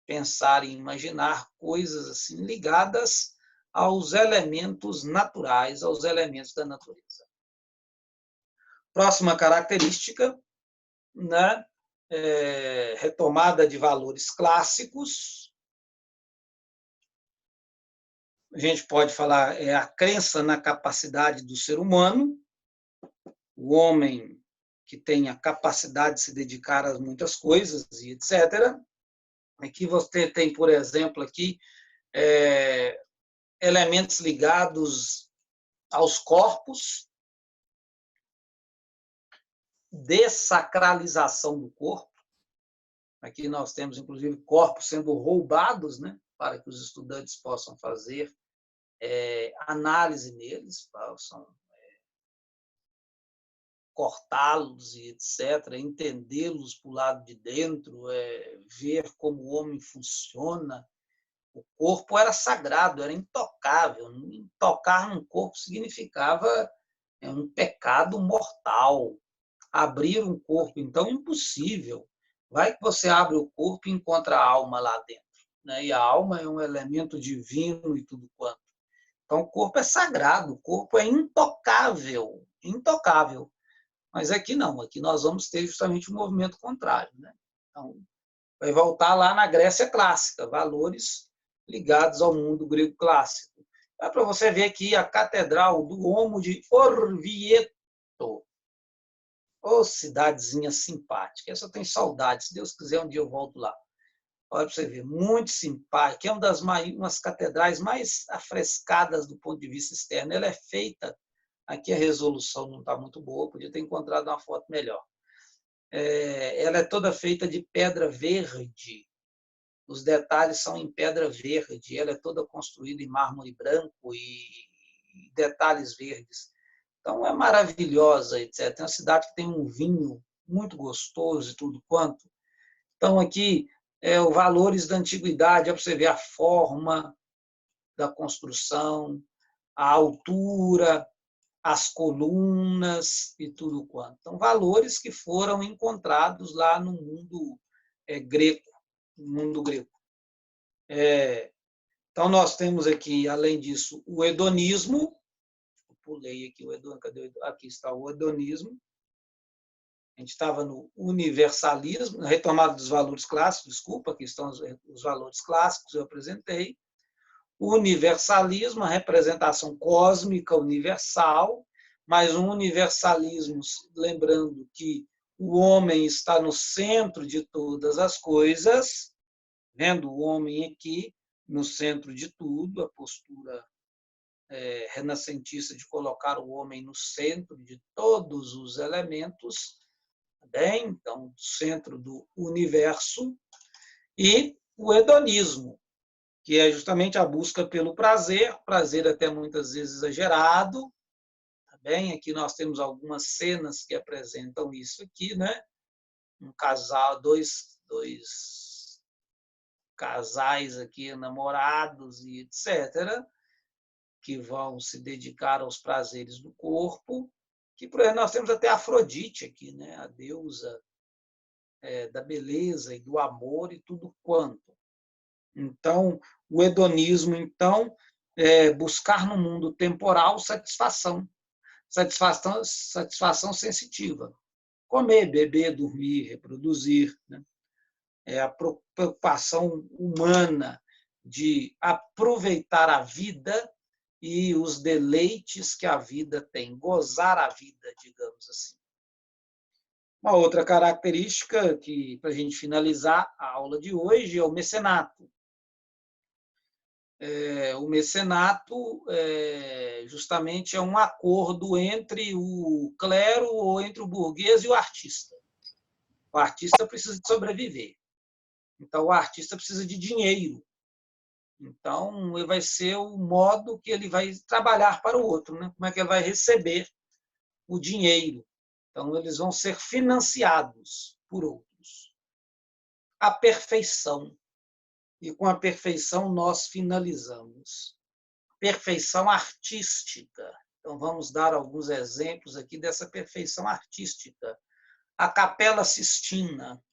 [SPEAKER 1] pensar e imaginar coisas assim ligadas aos elementos naturais, aos elementos da natureza. Próxima característica, retomada de valores clássicos. A gente pode falar a crença na capacidade do ser humano, o homem que tem a capacidade de se dedicar a muitas coisas e etc. Aqui você tem, por exemplo, aqui elementos ligados aos corpos, dessacralização do corpo. Aqui nós temos, inclusive, corpos sendo roubados, para que os estudantes possam fazer análise neles, possam cortá-los e etc., entendê-los para o lado de dentro, ver como o homem funciona. O corpo era sagrado, era intocável. Tocar num corpo significava um pecado mortal. Abrir um corpo, então, impossível. Vai que você abre o corpo e encontra a alma lá dentro. E a alma é um elemento divino e tudo quanto. Então, o corpo é sagrado, o corpo é intocável. Intocável. Mas aqui não, aqui nós vamos ter justamente o movimento contrário. Então, vai voltar lá na Grécia clássica, valores ligados ao mundo grego clássico. Dá para você ver aqui a Catedral do Homo de Orvieto. Ô, cidadezinha simpática. Essa eu tenho saudade. Se Deus quiser, um dia eu volto lá. Olha para você ver, muito simpática, é uma das umas catedrais mais afrescadas do ponto de vista externo. Ela é feita, aqui a resolução não está muito boa, podia ter encontrado uma foto melhor. Ela é toda feita de pedra verde, os detalhes são em pedra verde, ela é toda construída em mármore branco e detalhes verdes. Então é maravilhosa, etc. É uma cidade que tem um vinho muito gostoso e tudo quanto. Então aqui os valores da antiguidade, é para você ver a forma da construção, a altura, as colunas e tudo quanto. Então, valores que foram encontrados lá no mundo grego, no mundo grego. Então, nós temos aqui, além disso, o hedonismo. Eu pulei aqui o hedonismo, cadê? Aqui está o hedonismo. A gente estava no universalismo, na retomada dos valores clássicos, desculpa, aqui estão os valores clássicos, eu apresentei. O universalismo, a representação cósmica universal, mas um universalismo, lembrando que o homem está no centro de todas as coisas, vendo o homem aqui no centro de tudo, a postura renascentista de colocar o homem no centro de todos os elementos, bem, então, centro do universo, e o hedonismo, que é justamente a busca pelo prazer até muitas vezes exagerado. Tá bem? Aqui nós temos algumas cenas que apresentam isso aqui, né? Um casal, dois casais aqui, namorados e etc., que vão se dedicar aos prazeres do corpo. Que por exemplo, nós temos até Afrodite aqui, né? A deusa da beleza e do amor e tudo quanto. Então, o hedonismo, então, é buscar no mundo temporal satisfação sensitiva. Comer, beber, dormir, reproduzir. Né? É a preocupação humana de aproveitar a vida e os deleites que a vida tem, gozar a vida, digamos assim. Uma outra característica que, para a gente finalizar a aula de hoje, é o mecenato. O mecenato justamente é um acordo entre o clero ou entre o burguês e o artista. O artista precisa de sobreviver. Então, o artista precisa de dinheiro. Então, vai ser o modo que ele vai trabalhar para o outro, né? Como é que ele vai receber o dinheiro. Então, eles vão ser financiados por outros. A perfeição. E com a perfeição nós finalizamos. Perfeição artística. Então, vamos dar alguns exemplos aqui dessa perfeição artística. A Capela Sistina.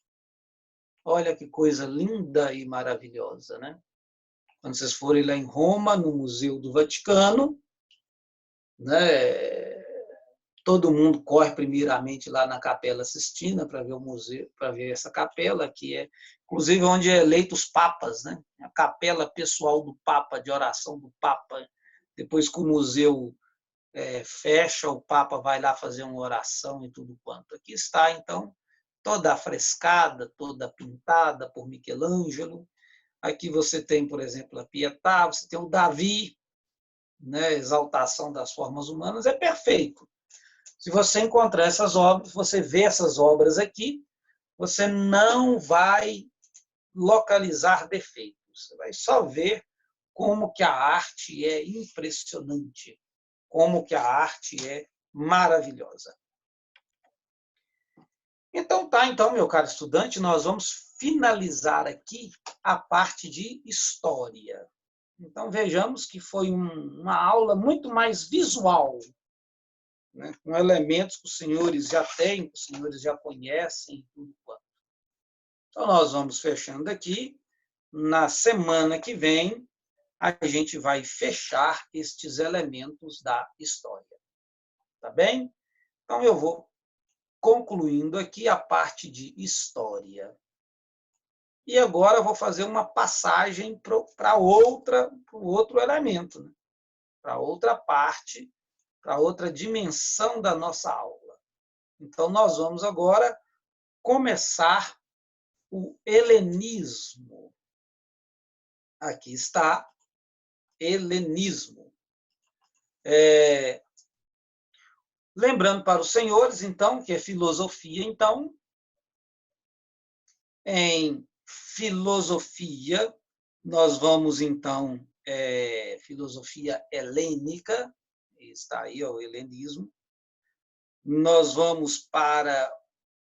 [SPEAKER 1] Olha que coisa linda e maravilhosa, né? Quando vocês forem lá em Roma, no Museu do Vaticano, né, todo mundo corre primeiramente lá na Capela Sistina para ver o museu, para ver essa capela, que é, inclusive, onde é eleito os papas, né? A capela pessoal do Papa, de oração do Papa. Depois que o museu fecha, o Papa vai lá fazer uma oração e tudo quanto. Aqui está, então, toda afrescada, toda pintada por Michelangelo. Aqui você tem, por exemplo, a Pietà, você tem o Davi, né, exaltação das formas humanas, é perfeito. Se você encontrar essas obras, você vê essas obras aqui, você não vai localizar defeitos, você vai só ver como que a arte é impressionante, como que a arte é maravilhosa. Então, meu caro estudante, nós vamos finalizar aqui a parte de história. Então, vejamos que foi uma aula muito mais visual, né, com elementos que os senhores já têm, que os senhores já conhecem, tudo quanto. Então, nós vamos fechando aqui. Na semana que vem, a gente vai fechar estes elementos da história. Tá bem? Então, eu vou concluindo aqui a parte de história. E agora eu vou fazer uma passagem para outro elemento, né? Para outra parte, para outra dimensão da nossa aula. Então, nós vamos agora começar o helenismo. Aqui está, helenismo. Lembrando para os senhores, então, que é filosofia, então, em filosofia, nós vamos, então, filosofia helênica, está aí o helenismo, nós vamos para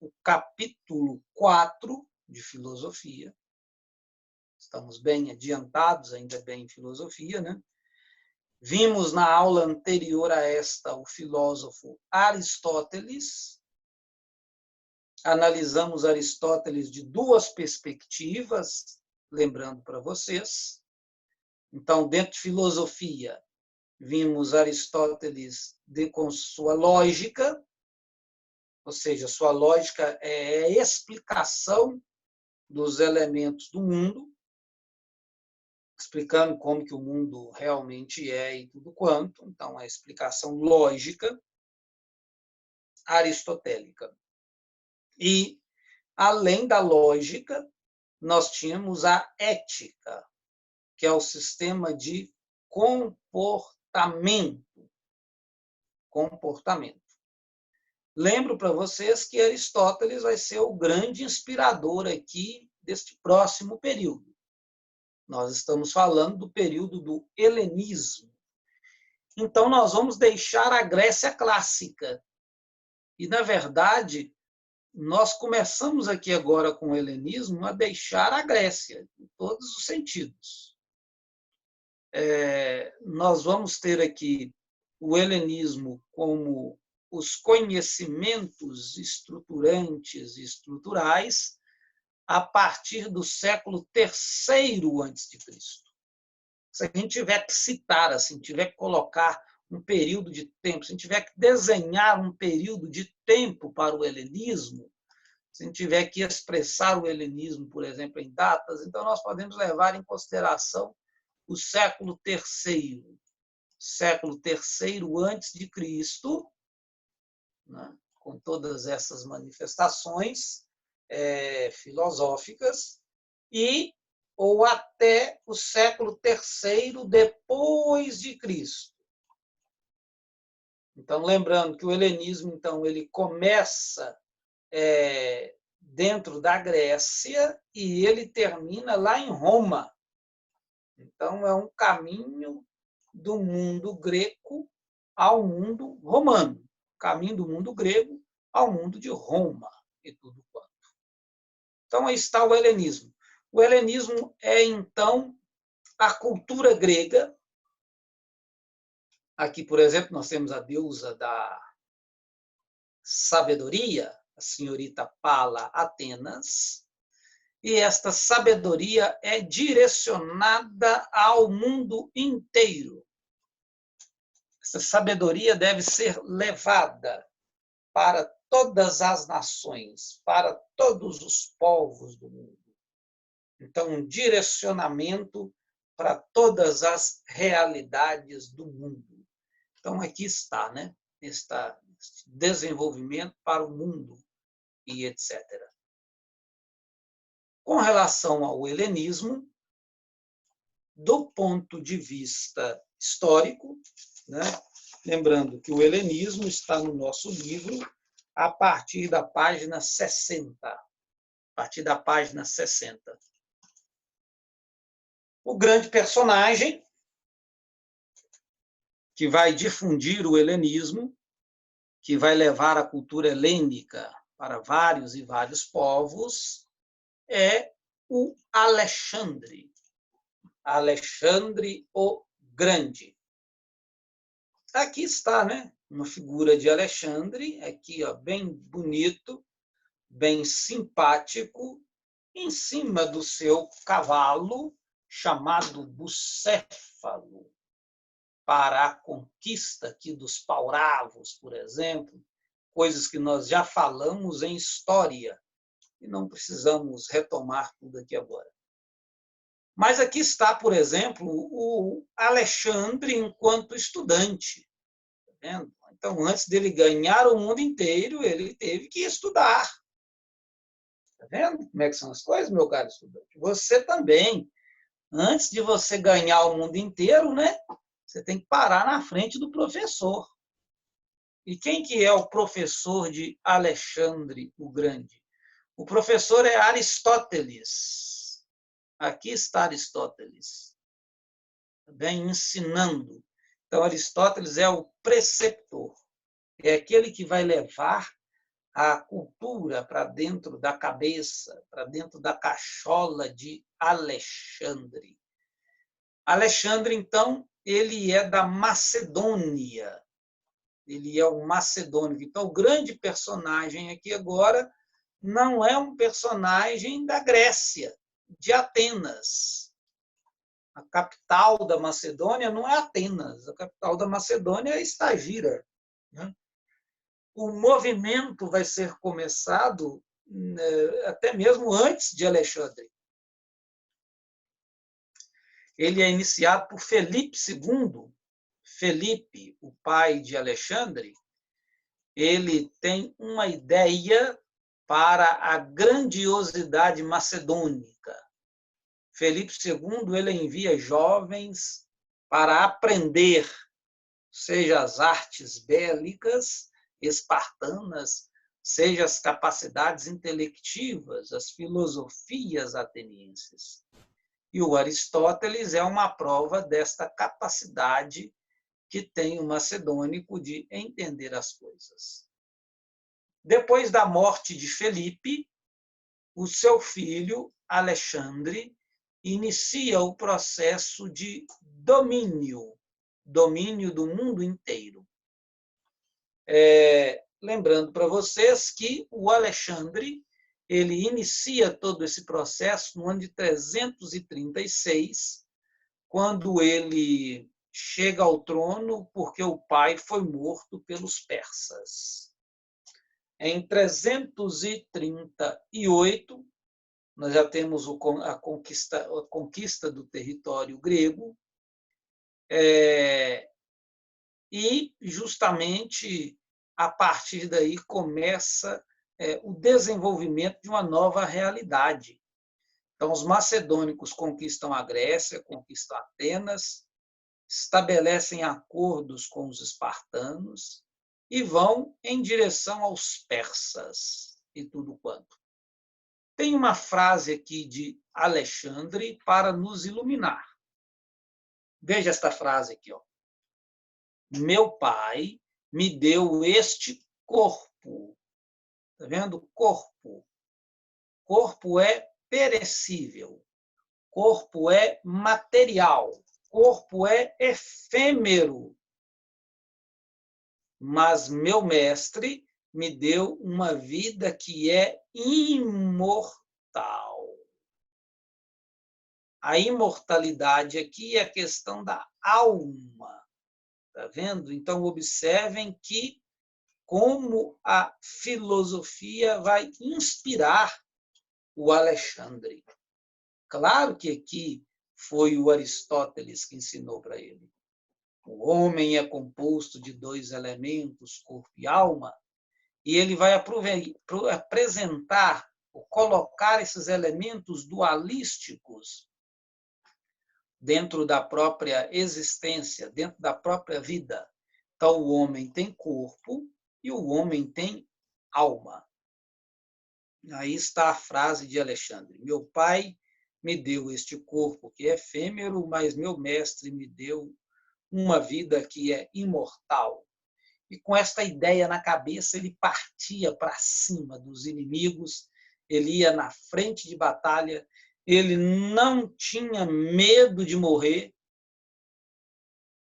[SPEAKER 1] o capítulo 4 de filosofia, estamos bem adiantados, ainda bem em filosofia, né? Vimos na aula anterior a esta o filósofo Aristóteles, analisamos Aristóteles de duas perspectivas, lembrando para vocês. Então, dentro de filosofia, vimos Aristóteles com sua lógica, ou seja, sua lógica é a explicação dos elementos do mundo, explicando como que o mundo realmente é e tudo quanto. Então, a explicação lógica aristotélica. E, além da lógica, nós tínhamos a ética, que é o sistema de comportamento. Lembro para vocês que Aristóteles vai ser o grande inspirador aqui deste próximo período. Nós estamos falando do período do helenismo. Então, nós vamos deixar a Grécia clássica. E, na verdade, nós começamos aqui agora com o helenismo a deixar a Grécia, em todos os sentidos. Nós vamos ter aqui o helenismo como os conhecimentos estruturantes e estruturais a partir do século III a.C. Se a gente tiver que citar, assim, tiver que colocar um período de tempo, se a gente tiver que desenhar um período de tempo para o helenismo, se a gente tiver que expressar o helenismo, por exemplo, em datas, então nós podemos levar em consideração o século III antes de Cristo, né, com todas essas manifestações filosóficas, ou até o século III depois de Cristo. Então, lembrando que o helenismo, então, ele começa dentro da Grécia e ele termina lá em Roma. Então, é um caminho do mundo greco ao mundo romano, caminho do mundo grego ao mundo de Roma e tudo quanto. Então, aí está o helenismo. O helenismo é, então, a cultura grega. Aqui, por exemplo, nós temos a deusa da sabedoria, a senhorita Pala Atenas, e esta sabedoria é direcionada ao mundo inteiro. Essa sabedoria deve ser levada para todas as nações, para todos os povos do mundo. Então, um direcionamento para todas as realidades do mundo. Então, aqui está, né? Este desenvolvimento para o mundo e etc. Com relação ao helenismo, do ponto de vista histórico, né? Lembrando que o helenismo está no nosso livro a partir da página 60. A partir da página 60. O grande personagem que vai difundir o helenismo, que vai levar a cultura helênica para vários e vários povos, é o Alexandre. Alexandre o Grande. Aqui está, né? Uma figura de Alexandre, aqui, ó, bem bonito, bem simpático, em cima do seu cavalo, chamado Bucéfalo, para a conquista aqui dos pauravos, por exemplo, coisas que nós já falamos em história, e não precisamos retomar tudo aqui agora. Mas aqui está, por exemplo, o Alexandre enquanto estudante. Tá vendo? Então, antes dele ganhar o mundo inteiro, ele teve que estudar. Está vendo como é que são as coisas, meu caro estudante? Você também, antes de você ganhar o mundo inteiro, né? Você tem que parar na frente do professor. E quem que é o professor de Alexandre o Grande? O professor é Aristóteles. Aqui está Aristóteles, bem ensinando. Então, Aristóteles é o preceptor, é aquele que vai levar a cultura para dentro da cabeça, para dentro da cachola de Alexandre. Alexandre, então, ele é da Macedônia. Ele é um macedônico. Então, o grande personagem aqui agora não é um personagem da Grécia, de Atenas. A capital da Macedônia não é Atenas, a capital da Macedônia é Estagira. O movimento vai ser começado até mesmo antes de Alexandre. Ele é iniciado por Felipe II. Felipe, o pai de Alexandre, ele tem uma ideia para a grandiosidade macedônica. Felipe II ele envia jovens para aprender, seja as artes bélicas espartanas, seja as capacidades intelectivas, as filosofias atenienses. E o Aristóteles é uma prova desta capacidade que tem o macedônico de entender as coisas. Depois da morte de Felipe, o seu filho, Alexandre, inicia o processo de domínio do mundo inteiro. Lembrando para vocês que o Alexandre ele inicia todo esse processo no ano de 336, quando ele chega ao trono porque o pai foi morto pelos persas. Em 338, nós já temos a conquista do território grego, e justamente a partir daí começa o desenvolvimento de uma nova realidade. Então, os macedônicos conquistam a Grécia, conquistam Atenas, estabelecem acordos com os espartanos e vão em direção aos persas e tudo quanto. Tem uma frase aqui de Alexandre para nos iluminar. Veja esta frase aqui, ó. Meu pai me deu este corpo. Está vendo? Corpo. Corpo é perecível. Corpo é material. Corpo é efêmero. Mas meu mestre me deu uma vida que é imortal. A imortalidade aqui é a questão da alma. Está vendo? Então, observem que como a filosofia vai inspirar o Alexandre. Claro que aqui foi o Aristóteles que ensinou para ele. O homem é composto de dois elementos, corpo e alma, e ele vai apresentar, colocar esses elementos dualísticos dentro da própria existência, dentro da própria vida. Então, o homem tem corpo e o homem tem alma. Aí está a frase de Alexandre. Meu pai me deu este corpo que é efêmero, mas meu mestre me deu uma vida que é imortal. E com esta ideia na cabeça, ele partia para cima dos inimigos, ele ia na frente de batalha, ele não tinha medo de morrer,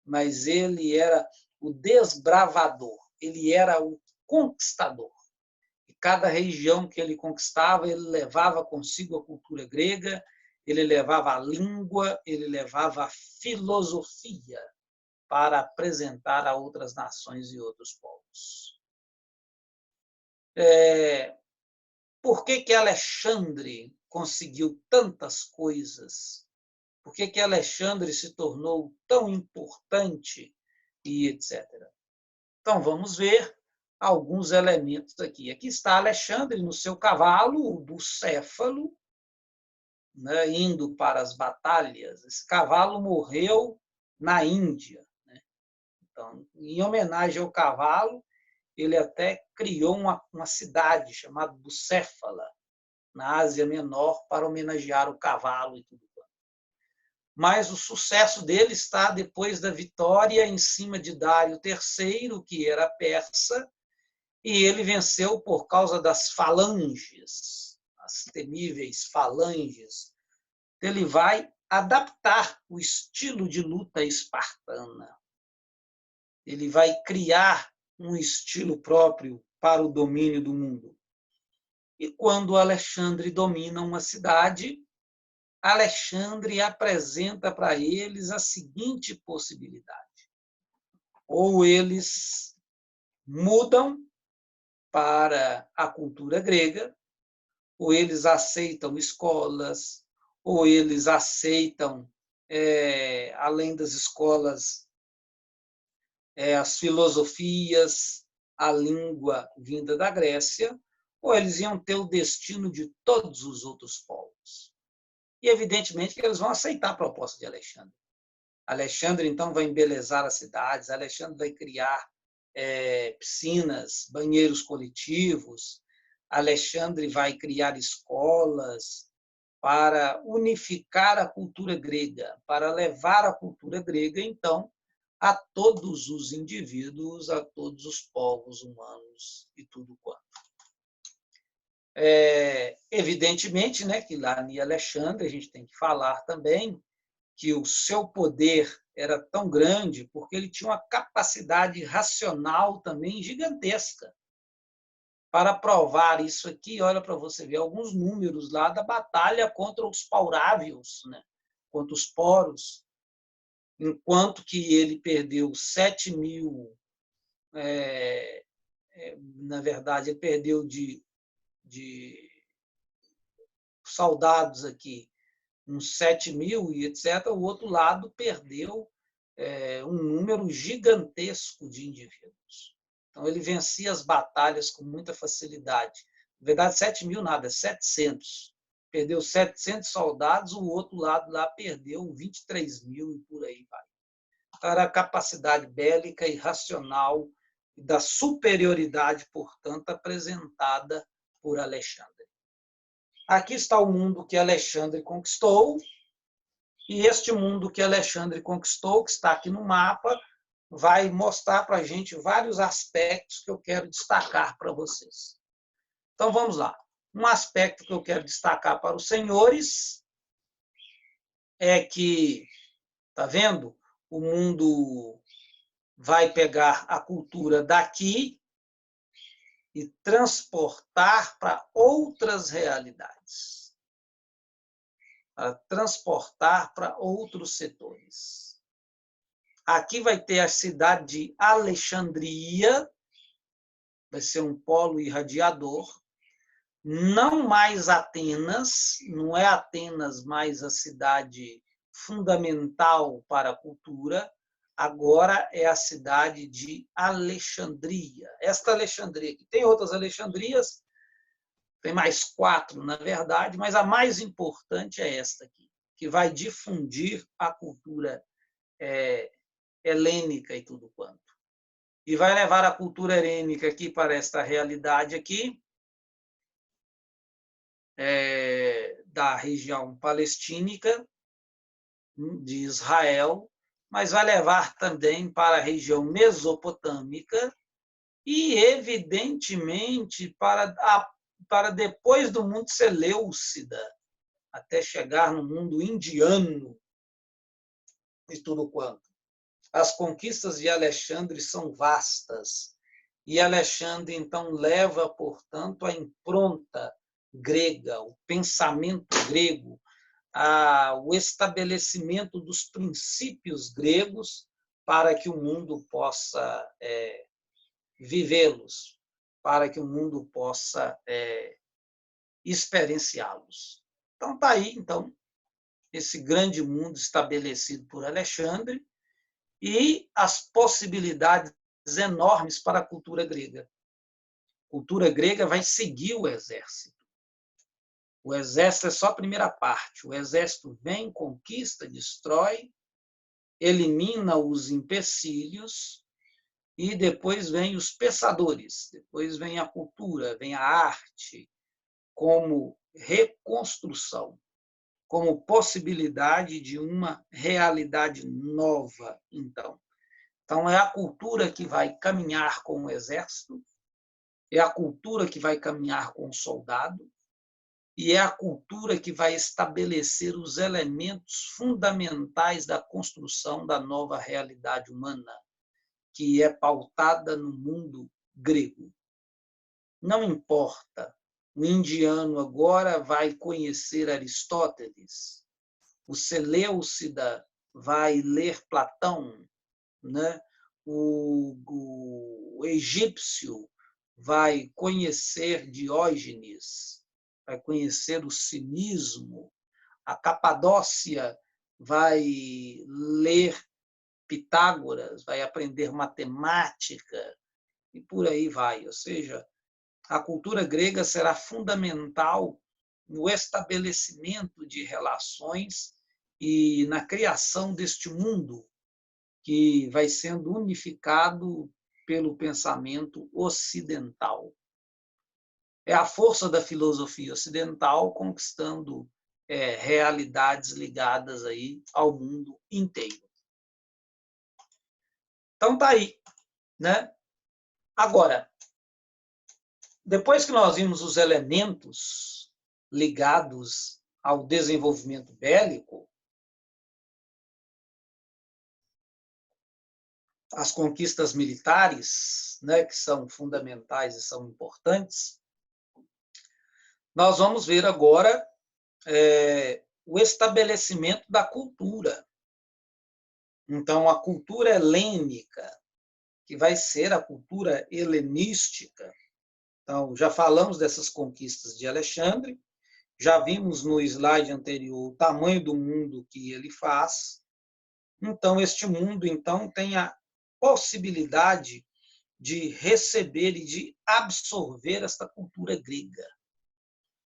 [SPEAKER 1] mas ele era o desbravador, ele era o conquistador. E cada região que ele conquistava, ele levava consigo a cultura grega, ele levava a língua, ele levava a filosofia para apresentar a outras nações e outros povos. Por que Alexandre conseguiu tantas coisas? Por que Alexandre se tornou tão importante e etc. Então, vamos ver alguns elementos aqui. Aqui está Alexandre no seu cavalo, o bucéfalo, né, indo para as batalhas. Esse cavalo morreu na Índia, né? Então, em homenagem ao cavalo, ele até criou uma cidade chamada Bucéfala, na Ásia Menor, para homenagear o cavalo e tudo. Mas o sucesso dele está depois da vitória em cima de Dário III, que era persa, e ele venceu por causa das falanges, as temíveis falanges. Ele vai adaptar o estilo de luta espartana. Ele vai criar um estilo próprio para o domínio do mundo. E quando Alexandre domina uma cidade, Alexandre apresenta para eles a seguinte possibilidade: ou eles mudam para a cultura grega, ou eles aceitam escolas, ou eles aceitam, além das escolas, as filosofias, a língua vinda da Grécia, ou eles iam ter o destino de todos os outros povos. E, evidentemente, que eles vão aceitar a proposta de Alexandre. Alexandre, então, vai embelezar as cidades, Alexandre vai criar piscinas, banheiros coletivos, Alexandre vai criar escolas para unificar a cultura grega, para levar a cultura grega, então, a todos os indivíduos, a todos os povos humanos e tudo quanto. Evidentemente, né, que lá em Alexandre, a gente tem que falar também que o seu poder era tão grande porque ele tinha uma capacidade racional também gigantesca. Para provar isso aqui, olha para você ver alguns números lá da batalha contra os paurávios, né, contra os poros, enquanto que ele perdeu 7.000, na verdade, ele perdeu de soldados aqui, uns 7.000 e etc., o outro lado perdeu um número gigantesco de indivíduos. Então, ele vencia as batalhas com muita facilidade. Na verdade, 7.000 nada, 700. Perdeu 700 soldados, o outro lado lá perdeu 23.000 e por aí vai. Então, era a capacidade bélica e racional da superioridade, portanto, apresentada por Alexandre. Aqui está o mundo que Alexandre conquistou, e este mundo que Alexandre conquistou, que está aqui no mapa, vai mostrar para a gente vários aspectos que eu quero destacar para vocês. Então, vamos lá. Um aspecto que eu quero destacar para os senhores é que, está vendo? O mundo vai pegar a cultura daqui e transportar para outras realidades, para transportar para outros setores. Aqui vai ter a cidade de Alexandria, vai ser um polo irradiador, não mais Atenas, não é Atenas mais a cidade fundamental para a cultura, agora é a cidade de Alexandria. Esta Alexandria, que tem outras Alexandrias, tem mais 4, na verdade, mas a mais importante é esta aqui, que vai difundir a cultura helênica e tudo quanto. E vai levar a cultura helênica aqui para esta realidade aqui, da região palestínica, de Israel, mas vai levar também para a região mesopotâmica e, evidentemente, para depois do mundo Selêucida, até chegar no mundo indiano e tudo quanto. As conquistas de Alexandre são vastas, e Alexandre, então, leva, portanto, a impronta grega, o pensamento grego, o estabelecimento dos princípios gregos para que o mundo possa vivê-los, para que o mundo possa experienciá-los. Então, está aí, então, esse grande mundo estabelecido por Alexandre e as possibilidades enormes para a cultura grega. cultura grega vai seguir o exército. O exército é só a primeira parte. O exército vem, conquista, destrói, elimina os empecilhos e depois vem os pensadores, depois vem a cultura, vem a arte como reconstrução, como possibilidade de uma realidade nova, então. Então, é a cultura que vai caminhar com o exército, é a cultura que vai caminhar com o soldado, e é a cultura que vai estabelecer os elementos fundamentais da construção da nova realidade humana, que é pautada no mundo grego. Não importa, o indiano agora vai conhecer Aristóteles, o Seleucida vai ler Platão, né? O egípcio vai conhecer Diógenes, vai conhecer o cinismo, a Capadócia vai ler Pitágoras, vai aprender matemática e por aí vai. Ou seja, a cultura grega será fundamental no estabelecimento de relações e na criação deste mundo que vai sendo unificado pelo pensamento ocidental. É a força da filosofia ocidental conquistando realidades ligadas aí ao mundo inteiro. Então tá aí, né? Agora, depois que nós vimos os elementos ligados ao desenvolvimento bélico, as conquistas militares, né, que são fundamentais e são importantes, nós vamos ver agora o estabelecimento da cultura. Então, a cultura helênica, que vai ser a cultura helenística. Então, já falamos dessas conquistas de Alexandre, já vimos no slide anterior o tamanho do mundo que ele faz. Então, este mundo então tem a possibilidade de receber e de absorver esta cultura grega.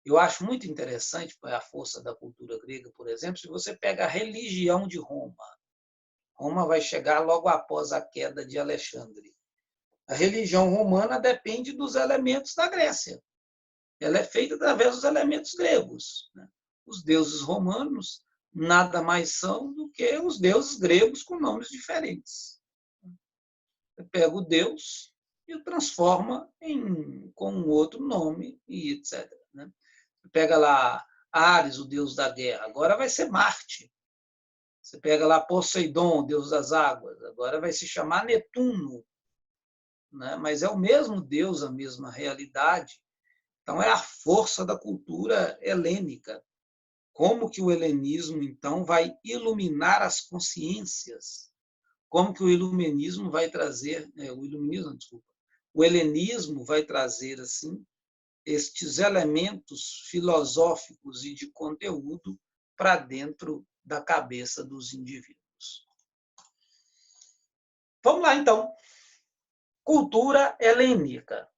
[SPEAKER 1] Eu acho muito interessante a força da cultura grega, por exemplo, se você pega a religião de Roma. Roma vai chegar logo após a queda de Alexandre. A religião romana depende dos elementos da Grécia. Ela é feita através dos elementos gregos. Os deuses romanos nada mais são do que os deuses gregos com nomes diferentes. Você pega o deus e o transforma com um outro nome, e etc. Você pega lá Ares, o deus da guerra, agora vai ser Marte. Você pega lá Poseidon, deus das águas, agora vai se chamar Netuno. Mas é o mesmo deus, a mesma realidade. Então, é a força da cultura helênica. Como que o helenismo, então, vai iluminar as consciências? Como que o iluminismo vai trazer... o helenismo vai trazer, assim, estes elementos filosóficos e de conteúdo para dentro da cabeça dos indivíduos. Vamos lá, então. Cultura helênica.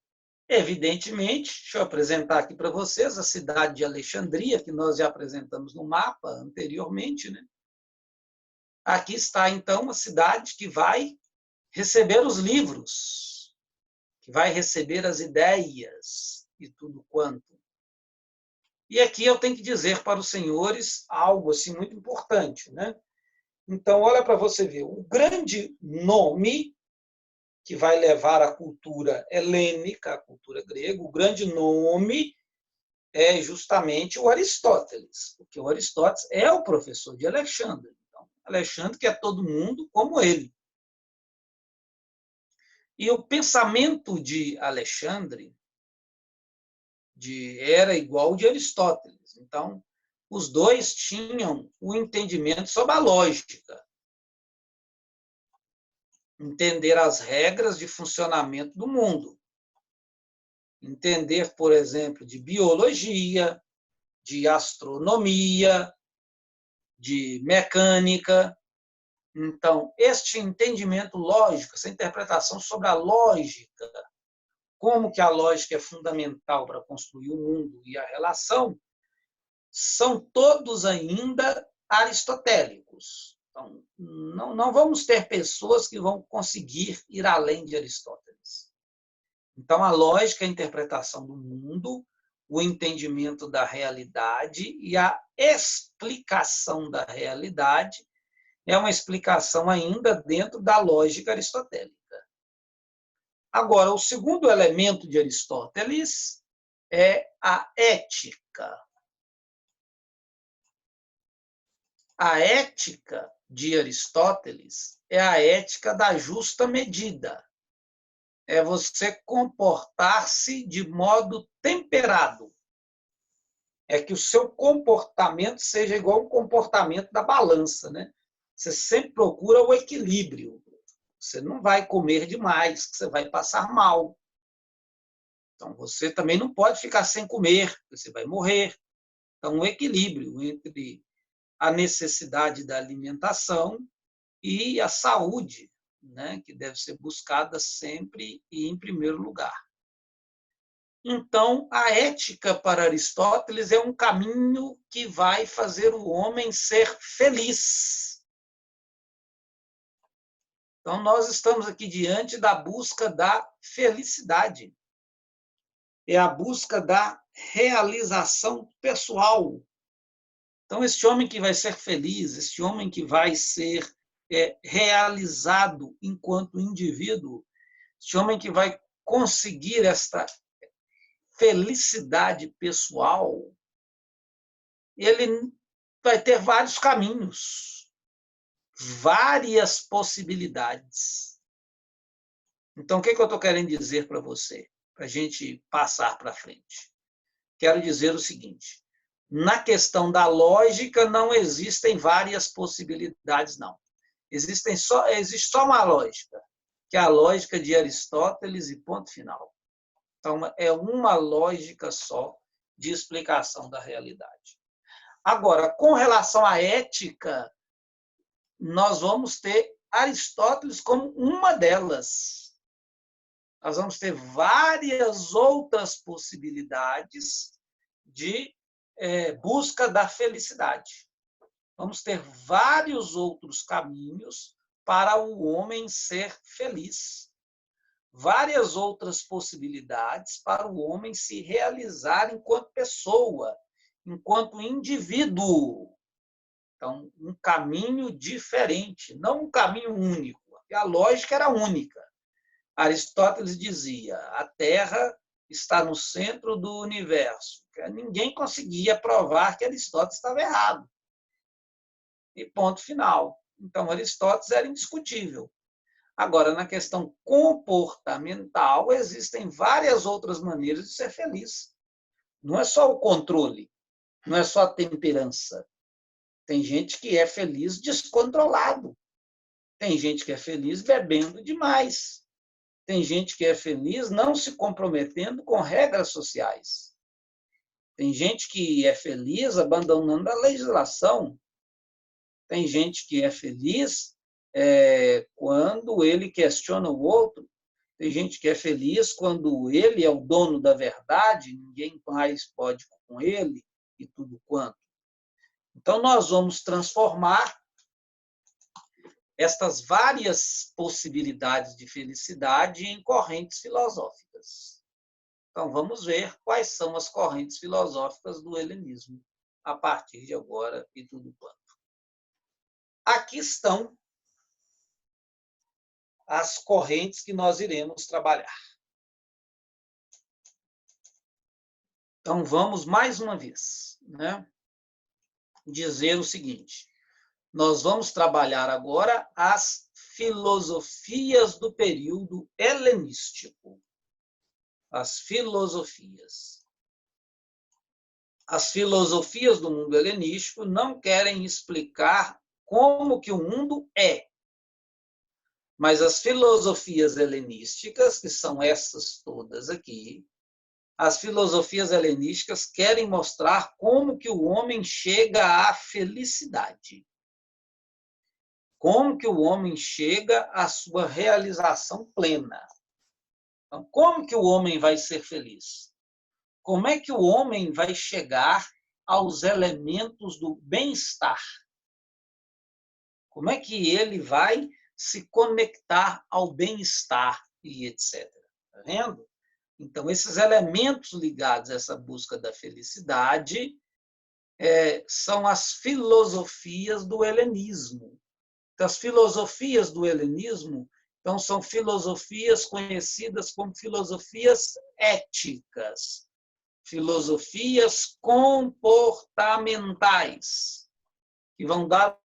[SPEAKER 1] Evidentemente, deixa eu apresentar aqui para vocês a cidade de Alexandria, que nós já apresentamos no mapa anteriormente, né? Aqui está, então, a cidade que vai receber os livros, que vai receber as ideias e tudo quanto. E aqui eu tenho que dizer para os senhores algo assim muito importante, né? Então, olha para você ver, o grande nome que vai levar a cultura helênica, a cultura grega, o grande nome é justamente o Aristóteles, porque o Aristóteles é o professor de Alexandre. Então, Alexandre quer todo mundo como ele. E o pensamento de Alexandre era igual ao de Aristóteles. Então, os dois tinham o entendimento sobre a lógica. Entender as regras de funcionamento do mundo. Entender, por exemplo, de biologia, de astronomia, de mecânica. Então, este entendimento lógico, essa interpretação sobre a lógica como que a lógica é fundamental para construir o mundo e a relação, são todos ainda aristotélicos. Então, não vamos ter pessoas que vão conseguir ir além de Aristóteles. Então, a lógica é a interpretação do mundo, o entendimento da realidade e a explicação da realidade é uma explicação ainda dentro da lógica aristotélica. Agora, o segundo elemento de Aristóteles é a ética. A ética de Aristóteles é a ética da justa medida. É você comportar-se de modo temperado. É que o seu comportamento seja igual ao comportamento da balança, né? Você sempre procura o equilíbrio. Você não vai comer demais, que você vai passar mal. Então, você também não pode ficar sem comer, você vai morrer. Então, um equilíbrio entre a necessidade da alimentação e a saúde, né, que deve ser buscada sempre e em primeiro lugar. Então, a ética para Aristóteles é um caminho que vai fazer o homem ser feliz. Então, nós estamos aqui diante da busca da felicidade. É a busca da realização pessoal. Então, este homem que vai ser feliz, este homem que vai ser realizado enquanto indivíduo, este homem que vai conseguir esta felicidade pessoal, ele vai ter vários caminhos, várias possibilidades. Então, o que eu estou querendo dizer para você, para a gente passar para frente? Quero dizer o seguinte: na questão da lógica, não existem várias possibilidades, não. Existe só uma lógica, que é a lógica de Aristóteles e ponto final. Então, é uma lógica só de explicação da realidade. Agora, com relação à ética, nós vamos ter Aristóteles como uma delas. Nós vamos ter várias outras possibilidades de busca da felicidade. Vamos ter vários outros caminhos para o homem ser feliz. Várias outras possibilidades para o homem se realizar enquanto pessoa, enquanto indivíduo. Então, um caminho diferente, não um caminho único. A lógica era única. Aristóteles dizia: a Terra está no centro do universo. Ninguém conseguia provar que Aristóteles estava errado. E ponto final. Então, Aristóteles era indiscutível. Agora, na questão comportamental, existem várias outras maneiras de ser feliz. Não é só o controle, não é só a temperança. Tem gente que é feliz descontrolado. Tem gente que é feliz bebendo demais. Tem gente que é feliz não se comprometendo com regras sociais. Tem gente que é feliz abandonando a legislação. Tem gente que é feliz quando ele questiona o outro. Tem gente que é feliz quando ele é o dono da verdade, ninguém mais pode com ele e tudo quanto. Então, nós vamos transformar estas várias possibilidades de felicidade em correntes filosóficas. Então, vamos ver quais são as correntes filosóficas do helenismo a partir de agora e tudo quanto. Aqui estão as correntes que nós iremos trabalhar. Então, vamos mais uma vez, né, dizer o seguinte: nós vamos trabalhar agora as filosofias do período helenístico. As filosofias. As filosofias do mundo helenístico não querem explicar como que o mundo é. Mas as filosofias helenísticas, que são essas todas aqui, as filosofias helenísticas querem mostrar como que o homem chega à felicidade. Como que o homem chega à sua realização plena. Então, como que o homem vai ser feliz? Como é que o homem vai chegar aos elementos do bem-estar? Como é que ele vai se conectar ao bem-estar e etc. Está vendo? Então, esses elementos ligados a essa busca da felicidade são as filosofias do helenismo. Então, as filosofias do helenismo então, são filosofias conhecidas como filosofias éticas, filosofias comportamentais, que vão dar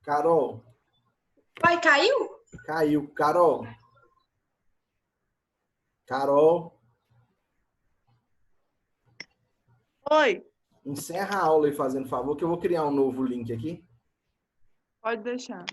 [SPEAKER 2] Carol.
[SPEAKER 3] Pai, caiu?
[SPEAKER 2] Caiu. Carol. Carol.
[SPEAKER 4] Oi,
[SPEAKER 2] Encerra a aula aí, fazendo favor, que eu vou criar um novo link aqui.
[SPEAKER 4] pode deixar.